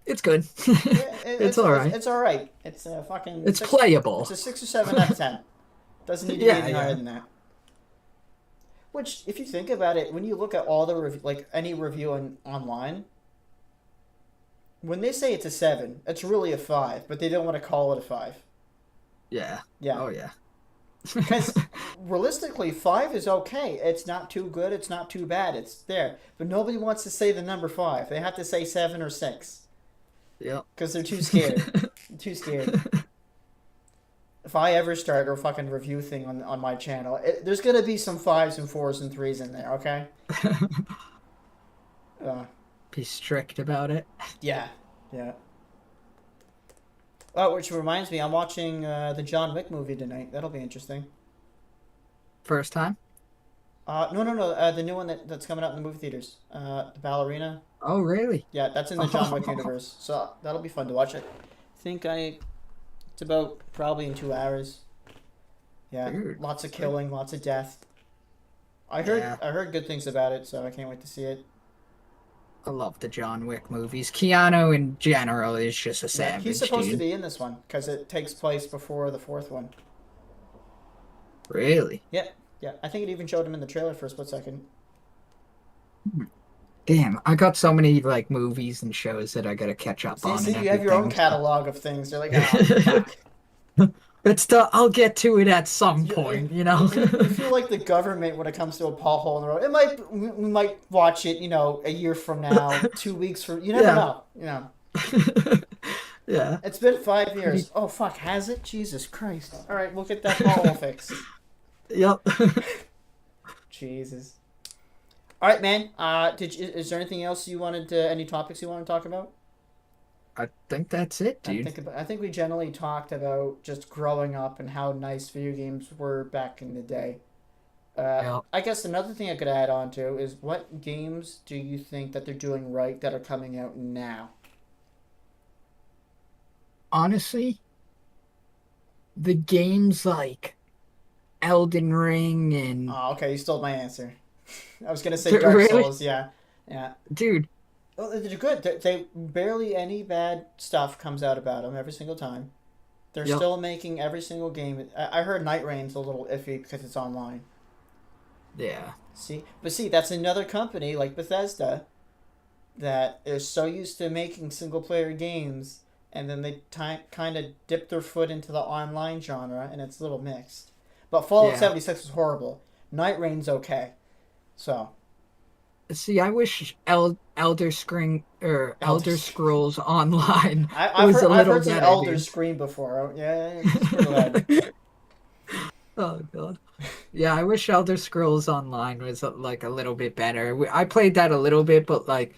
[SPEAKER 1] it's good,
[SPEAKER 2] Yeah,
[SPEAKER 1] it's all right,
[SPEAKER 2] it's all right. It's a fucking
[SPEAKER 1] it's
[SPEAKER 2] six. It's
[SPEAKER 1] playable.
[SPEAKER 2] a 6 or 7 out of 10. Doesn't need to be
[SPEAKER 1] Yeah,
[SPEAKER 2] any higher
[SPEAKER 1] yeah,
[SPEAKER 2] than that. Which, if you think about it, when you look at all the like any review online, when they say it's a 7, it's really a 5, but they don't want to call it a 5.
[SPEAKER 1] yeah.
[SPEAKER 2] Yeah,
[SPEAKER 1] Oh yeah.
[SPEAKER 2] because realistically, 5 is okay. It's not too good. It's not too bad. It's there, but nobody wants to say the number 5. They have to say 7 or 6
[SPEAKER 1] Yep.
[SPEAKER 2] because they're too scared. They're too scared. If I ever start a fucking review thing on my channel, there's gonna be some 5s and 4s and 3s in there. Okay. Uh,
[SPEAKER 1] Be strict about it.
[SPEAKER 2] yeah, yeah. Oh, which reminds me, I'm watching the John Wick movie tonight. That'll be interesting.
[SPEAKER 1] First time?
[SPEAKER 2] No, no, no. The new one that's coming out in the movie theaters. The ballerina.
[SPEAKER 1] Oh, really?
[SPEAKER 2] Yeah, that's in the John Wick universe. So that'll be fun to watch. It's about probably in 2 hours. Yeah,
[SPEAKER 1] Weird.
[SPEAKER 2] lots of killing, lots of death.
[SPEAKER 1] Yeah.
[SPEAKER 2] I heard good things about it, so I can't wait to see it.
[SPEAKER 1] I love the John Wick movies. Keanu in general is just a
[SPEAKER 2] Yeah, he's
[SPEAKER 1] savage,
[SPEAKER 2] supposed to
[SPEAKER 1] dude.
[SPEAKER 2] be in this one because it takes place before the fourth one.
[SPEAKER 1] Really?
[SPEAKER 2] Yeah, yeah. I think it even showed him in the trailer for a split second.
[SPEAKER 1] Damn, I got so many like movies and shows that I gotta catch up
[SPEAKER 2] See,
[SPEAKER 1] on and
[SPEAKER 2] see, you have your own
[SPEAKER 1] everything. So.
[SPEAKER 2] catalog of things. They're like, oh, fuck.
[SPEAKER 1] But still, I'll get to it at some
[SPEAKER 2] You,
[SPEAKER 1] point, you know?
[SPEAKER 2] you feel like the government when it comes to a pothole in the road. We might watch it, a year from now, 2 weeks from. You never
[SPEAKER 1] Yeah.
[SPEAKER 2] know.
[SPEAKER 1] Yeah.
[SPEAKER 2] It's been 5 years.
[SPEAKER 1] Pretty.
[SPEAKER 2] Oh fuck, has it? Jesus Christ! All right, we'll get that pothole fixed.
[SPEAKER 1] Yep.
[SPEAKER 2] Jesus. All right, man. Is there anything else you wanted to? Any topics you want to talk about?
[SPEAKER 1] I think that's it, dude.
[SPEAKER 2] I think we generally talked about just growing up and how nice video games were back in the day.
[SPEAKER 1] Yeah.
[SPEAKER 2] I guess another thing I could add on to is what games do you think that they're doing right that are coming out now?
[SPEAKER 1] Honestly, the games like Elden Ring and
[SPEAKER 2] Oh, okay, you stole my answer. I was gonna say Dark
[SPEAKER 1] really,
[SPEAKER 2] Souls. Yeah, yeah.
[SPEAKER 1] dude.
[SPEAKER 2] Well, they're good. They barely any bad stuff comes out about them every single time. They're
[SPEAKER 1] Yep.
[SPEAKER 2] still making every single game. I heard Night Rain's a little iffy because it's online.
[SPEAKER 1] Yeah.
[SPEAKER 2] See, that's another company like Bethesda that is so used to making single player games, and then they kind of dip their foot into the online genre, and it's a little mixed. But Fallout
[SPEAKER 1] Yeah.
[SPEAKER 2] 76 was horrible. Night Rain's okay. So,
[SPEAKER 1] See, I wish Elder Screen or
[SPEAKER 2] Elder
[SPEAKER 1] Elder Scrolls Online
[SPEAKER 2] I've
[SPEAKER 1] was
[SPEAKER 2] heard
[SPEAKER 1] a little
[SPEAKER 2] some
[SPEAKER 1] better,
[SPEAKER 2] Elder
[SPEAKER 1] dude.
[SPEAKER 2] Scream before. Oh, yeah, it's pretty loud.
[SPEAKER 1] Oh God. Yeah, I wish Elder Scrolls Online was like a little bit better. I played that a little bit, but like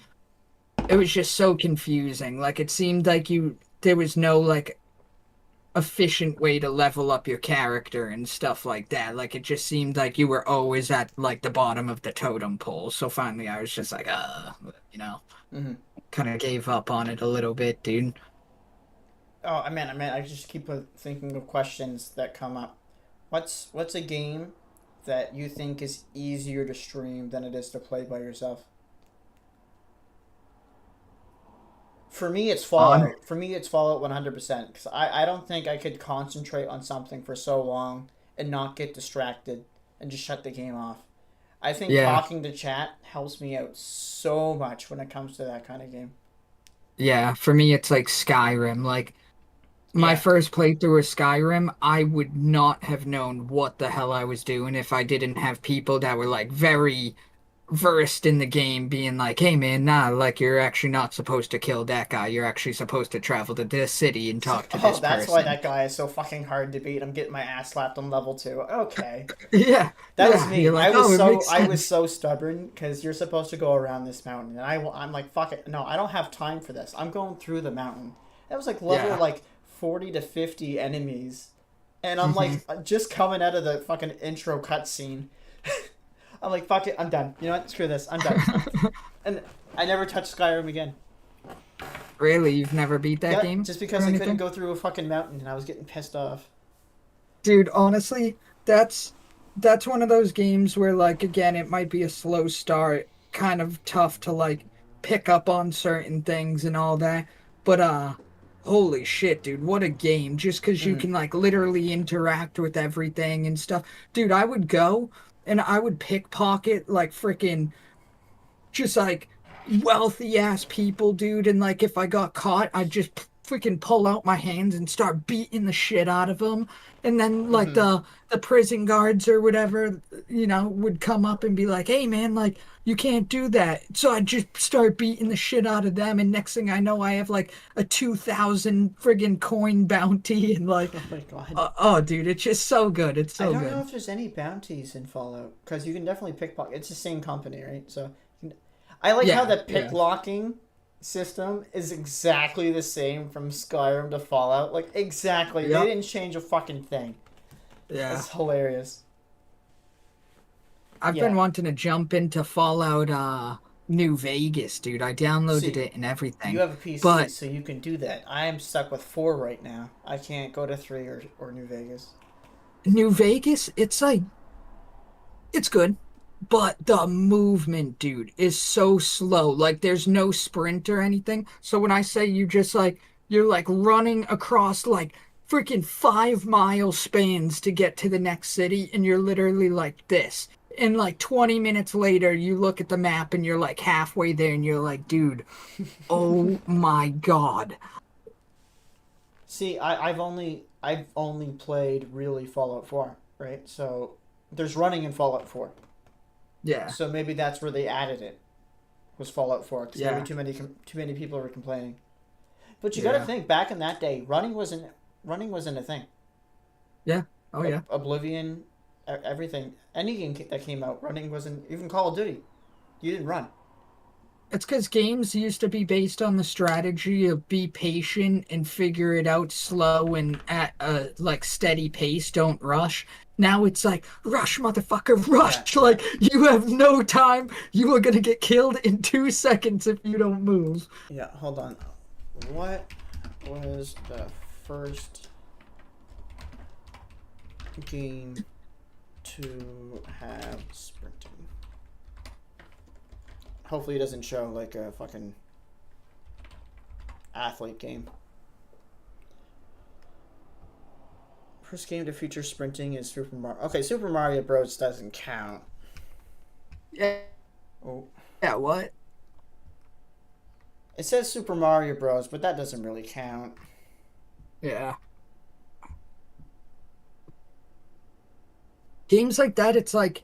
[SPEAKER 1] it was just so confusing. Like it seemed like there was no like efficient way to level up your character and stuff like that. Like it just seemed like you were always at like the bottom of the totem pole. So finally I was just like, you know,
[SPEAKER 2] hmm
[SPEAKER 1] kind of gave up on it a little bit, dude.
[SPEAKER 2] Oh, I just keep thinking of questions that come up. What's a game that you think is easier to stream than it is to play by yourself? For me, it's
[SPEAKER 1] On
[SPEAKER 2] Fallout. For me, it's Fallout 100%. Because I don't think I could concentrate on something for so long and not get distracted and just shut the game off. I think
[SPEAKER 1] Yeah.
[SPEAKER 2] talking to chat helps me out so much when it comes to that kind of game.
[SPEAKER 1] Yeah, for me it's like Skyrim. Like my
[SPEAKER 2] Yeah.
[SPEAKER 1] first playthrough of Skyrim, I would not have known what the hell I was doing if I didn't have people that were like very versed in the game being like, "Hey man, nah, like you're actually not supposed to kill that guy. You're actually supposed to travel to this city and
[SPEAKER 2] It's like,
[SPEAKER 1] talk to
[SPEAKER 2] oh,
[SPEAKER 1] this
[SPEAKER 2] that's why
[SPEAKER 1] person."
[SPEAKER 2] that guy is so fucking hard to beat. I'm getting my ass slapped on level 2. Okay.
[SPEAKER 1] Yeah.
[SPEAKER 2] That was
[SPEAKER 1] Yeah,
[SPEAKER 2] me.
[SPEAKER 1] you're like, "Oh, it makes
[SPEAKER 2] I was
[SPEAKER 1] sense."
[SPEAKER 2] so stubborn because you're supposed to go around this mountain, and I'm like, fuck it, no, I don't have time for this. I'm going through the mountain. That was like level
[SPEAKER 1] Yeah.
[SPEAKER 2] like 40 to 50 enemies. And I'm
[SPEAKER 1] Hmm.
[SPEAKER 2] like just coming out of the fucking intro cutscene. I'm like, fuck it, I'm done. You know what? Screw this. I'm done. And I never touched Skyrim again.
[SPEAKER 1] Really, you've never beat that
[SPEAKER 2] Yeah,
[SPEAKER 1] game
[SPEAKER 2] just
[SPEAKER 1] or
[SPEAKER 2] because I couldn't
[SPEAKER 1] anything?
[SPEAKER 2] go through a fucking mountain and I was getting pissed off.
[SPEAKER 1] Dude, honestly, that's one of those games where like again, it might be a slow start, kind of tough to like pick up on certain things and all that. But holy shit, dude, what a game. Just 'cause you
[SPEAKER 2] Mm.
[SPEAKER 1] can like literally interact with everything and stuff. Dude, I would go and I would pickpocket like freaking just like wealthy ass people, dude. And like if I got caught, I'd just freaking pull out my hands and start beating the shit out of them. And then like
[SPEAKER 2] Mm-hmm.
[SPEAKER 1] the prison guards or whatever, would come up and be like, "Hey man, like you can't do that." So I'd just start beating the shit out of them. And next thing I know, I have like a 2,000 friggin' coin bounty and like,
[SPEAKER 2] Oh my god.
[SPEAKER 1] oh, dude, it's just so good. It's
[SPEAKER 2] I
[SPEAKER 1] so
[SPEAKER 2] don't know
[SPEAKER 1] good.
[SPEAKER 2] if there's any bounties in Fallout because you can definitely pickpocket. It's the same company, right? So I like how
[SPEAKER 1] Yeah,
[SPEAKER 2] the pick
[SPEAKER 1] yeah,
[SPEAKER 2] locking system is exactly the same from Skyrim to Fallout. Like exactly, they
[SPEAKER 1] yep,
[SPEAKER 2] didn't change a fucking thing.
[SPEAKER 1] yeah.
[SPEAKER 2] It's hilarious.
[SPEAKER 1] I've been
[SPEAKER 2] Yeah.
[SPEAKER 1] wanting to jump into Fallout New Vegas, dude. I downloaded
[SPEAKER 2] See,
[SPEAKER 1] it and
[SPEAKER 2] you
[SPEAKER 1] everything.
[SPEAKER 2] have a PC,
[SPEAKER 1] But
[SPEAKER 2] so you can do that. I am stuck with 4 right now. I can't go to 3 or New Vegas.
[SPEAKER 1] New Vegas, it's good. But the movement, dude, is so slow. Like there's no sprint or anything. So when I say you're like running across like freaking 5 mile spans to get to the next city, and you're literally like this. And like 20 minutes later, you look at the map and you're like halfway there and you're like, dude, oh my God.
[SPEAKER 2] See, I've only played really Fallout 4, right? So there's running in Fallout 4.
[SPEAKER 1] Yeah,
[SPEAKER 2] So maybe that's where they added it. Was Fallout 4 because maybe
[SPEAKER 1] yeah,
[SPEAKER 2] too many people were complaining. But you got to
[SPEAKER 1] yeah,
[SPEAKER 2] think back in that day, running wasn't a thing.
[SPEAKER 1] yeah. Oh yeah.
[SPEAKER 2] Oblivion, everything, any game that came out, running wasn't even Call of Duty. You didn't run.
[SPEAKER 1] It's because games used to be based on the strategy of be patient and figure it out slow and at a like steady pace, don't rush. Now it's like rush, motherfucker,
[SPEAKER 2] Yeah,
[SPEAKER 1] rush!
[SPEAKER 2] yeah,
[SPEAKER 1] Like you have no time. You are gonna get killed in 2 seconds if you don't move.
[SPEAKER 2] yeah. Hold on. What was the first game to have sprinting? Hopefully, it doesn't show like a fucking athlete game. First game to feature sprinting is Super Mario. Okay, Super Mario Bros. Doesn't count.
[SPEAKER 1] Yeah,
[SPEAKER 2] Oh,
[SPEAKER 1] yeah. What?
[SPEAKER 2] it says Super Mario Bros., but that doesn't really count.
[SPEAKER 1] Yeah. Games like that, it's like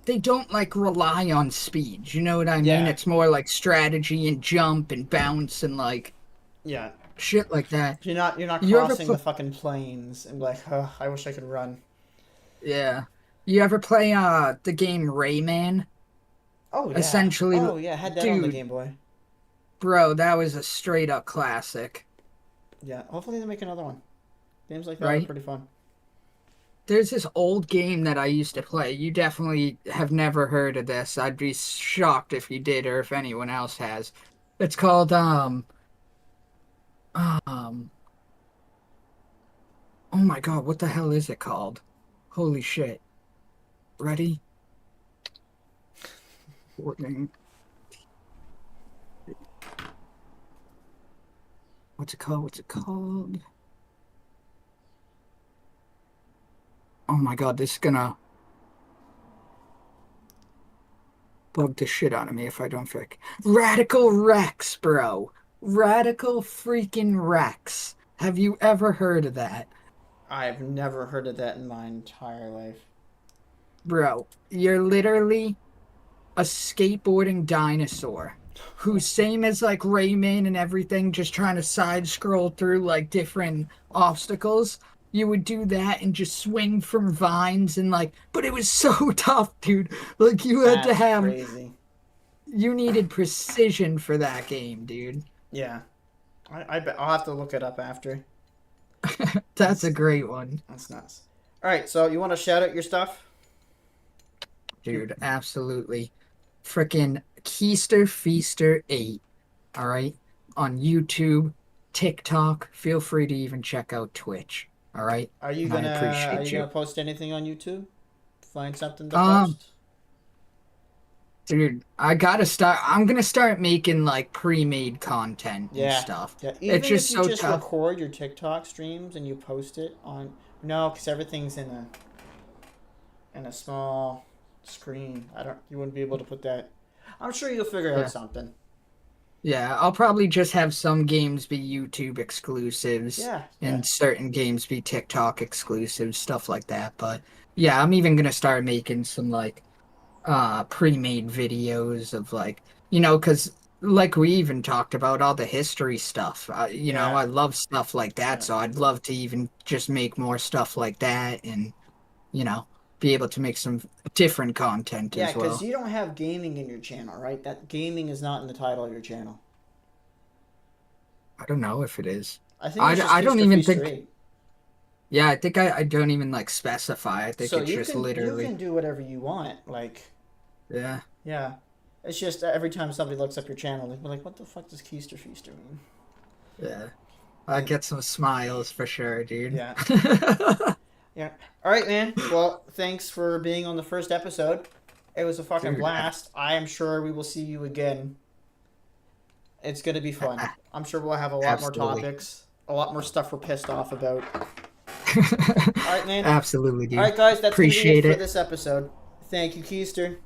[SPEAKER 1] they don't like rely on speed. You know what I mean?
[SPEAKER 2] Yeah,
[SPEAKER 1] It's more like strategy and jump and bounce and like
[SPEAKER 2] yeah.
[SPEAKER 1] shit like that.
[SPEAKER 2] You're not
[SPEAKER 1] You ever
[SPEAKER 2] crossing
[SPEAKER 1] play?
[SPEAKER 2] the fucking plains and be like, oh, I wish I could run.
[SPEAKER 1] Yeah. You ever play the game Rayman?
[SPEAKER 2] Oh yeah,
[SPEAKER 1] Essentially,
[SPEAKER 2] oh yeah. Had that on the
[SPEAKER 1] dude,
[SPEAKER 2] Game Boy.
[SPEAKER 1] bro, that was a straight up classic,
[SPEAKER 2] Yeah, hopefully they make another one. Games like that are
[SPEAKER 1] right?
[SPEAKER 2] pretty fun.
[SPEAKER 1] There's this old game that I used to play. You definitely have never heard of this. I'd be shocked if you did or if anyone else has. It's called um oh my God, what the hell is it called? Holy shit. Ready? Warning. What's it called? What's it called? Oh my God, this is gonna bug the shit out of me if I don't fix. Radical Rex, bro. Radical freaking Rex. Have you ever heard of that?
[SPEAKER 2] I've never heard of that in my entire life.
[SPEAKER 1] Bro, you're literally a skateboarding dinosaur who's same as like Rayman and everything, just trying to side scroll through like different obstacles. You would do that and just swing from vines and like, but it was so tough, dude. Like you had to
[SPEAKER 2] That's
[SPEAKER 1] have,
[SPEAKER 2] crazy.
[SPEAKER 1] you needed precision for that game, dude.
[SPEAKER 2] Yeah. I bet I'll have to look it up after.
[SPEAKER 1] That's a
[SPEAKER 2] That's
[SPEAKER 1] great one,
[SPEAKER 2] that's nuts. All right, so you want to shout out your stuff? You,
[SPEAKER 1] dude. Absolutely. Freaking Keister Feaster 8. All right. On YouTube, TikTok. Feel free to even check out Twitch. All right. And I
[SPEAKER 2] are you
[SPEAKER 1] appreciate
[SPEAKER 2] gonna
[SPEAKER 1] you.
[SPEAKER 2] post anything on YouTube? Find something to
[SPEAKER 1] Um,
[SPEAKER 2] post?
[SPEAKER 1] Dude, I gotta start. I'm gonna start making like pre-made content and
[SPEAKER 2] Yeah,
[SPEAKER 1] stuff.
[SPEAKER 2] yeah.
[SPEAKER 1] It's
[SPEAKER 2] Even if
[SPEAKER 1] just
[SPEAKER 2] you
[SPEAKER 1] so
[SPEAKER 2] just
[SPEAKER 1] tough.
[SPEAKER 2] record your TikTok streams and you post it on no, because everything's in a small screen. I don't. You wouldn't be able to put that. I'm sure you'll figure out
[SPEAKER 1] Yeah.
[SPEAKER 2] something.
[SPEAKER 1] Yeah, I'll probably just have some games be YouTube exclusives
[SPEAKER 2] Yeah, yeah,
[SPEAKER 1] and certain games be TikTok exclusives, stuff like that. But yeah, I'm even gonna start making some like pre-made videos of like, because like we even talked about all the history stuff.
[SPEAKER 2] yeah,
[SPEAKER 1] I love stuff like that,
[SPEAKER 2] yeah,
[SPEAKER 1] so I'd love to even just make more stuff like that and, you know, be able to make some different content
[SPEAKER 2] yeah.
[SPEAKER 1] as
[SPEAKER 2] Because
[SPEAKER 1] well.
[SPEAKER 2] you don't have gaming in your channel, right? That gaming is not in the title of your channel.
[SPEAKER 1] I don't know if it is.
[SPEAKER 2] I think
[SPEAKER 1] I,
[SPEAKER 2] it's just
[SPEAKER 1] I don't
[SPEAKER 2] Keister
[SPEAKER 1] even
[SPEAKER 2] Feaster
[SPEAKER 1] think,
[SPEAKER 2] 8.
[SPEAKER 1] yeah, I think I don't even like specify. I think
[SPEAKER 2] So
[SPEAKER 1] it's just
[SPEAKER 2] you
[SPEAKER 1] literally,
[SPEAKER 2] can do whatever you want. Like,
[SPEAKER 1] yeah,
[SPEAKER 2] yeah. It's just every time somebody looks up your channel, they're like, "What the fuck does Keister Feaster mean?"
[SPEAKER 1] yeah. I
[SPEAKER 2] And
[SPEAKER 1] get some smiles for sure, dude.
[SPEAKER 2] yeah, yeah. All right, man. Well, thanks for being on the first episode. It was a fucking
[SPEAKER 1] Dude,
[SPEAKER 2] blast. I am sure we will see you again. It's gonna be fun. I'm sure we'll have a lot more
[SPEAKER 1] absolutely.
[SPEAKER 2] topics, a lot more stuff we're pissed off about. All right, man.
[SPEAKER 1] Absolutely,
[SPEAKER 2] All
[SPEAKER 1] dude.
[SPEAKER 2] right, guys. That's gonna be it
[SPEAKER 1] Appreciate
[SPEAKER 2] for
[SPEAKER 1] it.
[SPEAKER 2] this episode. Thank you, Keister.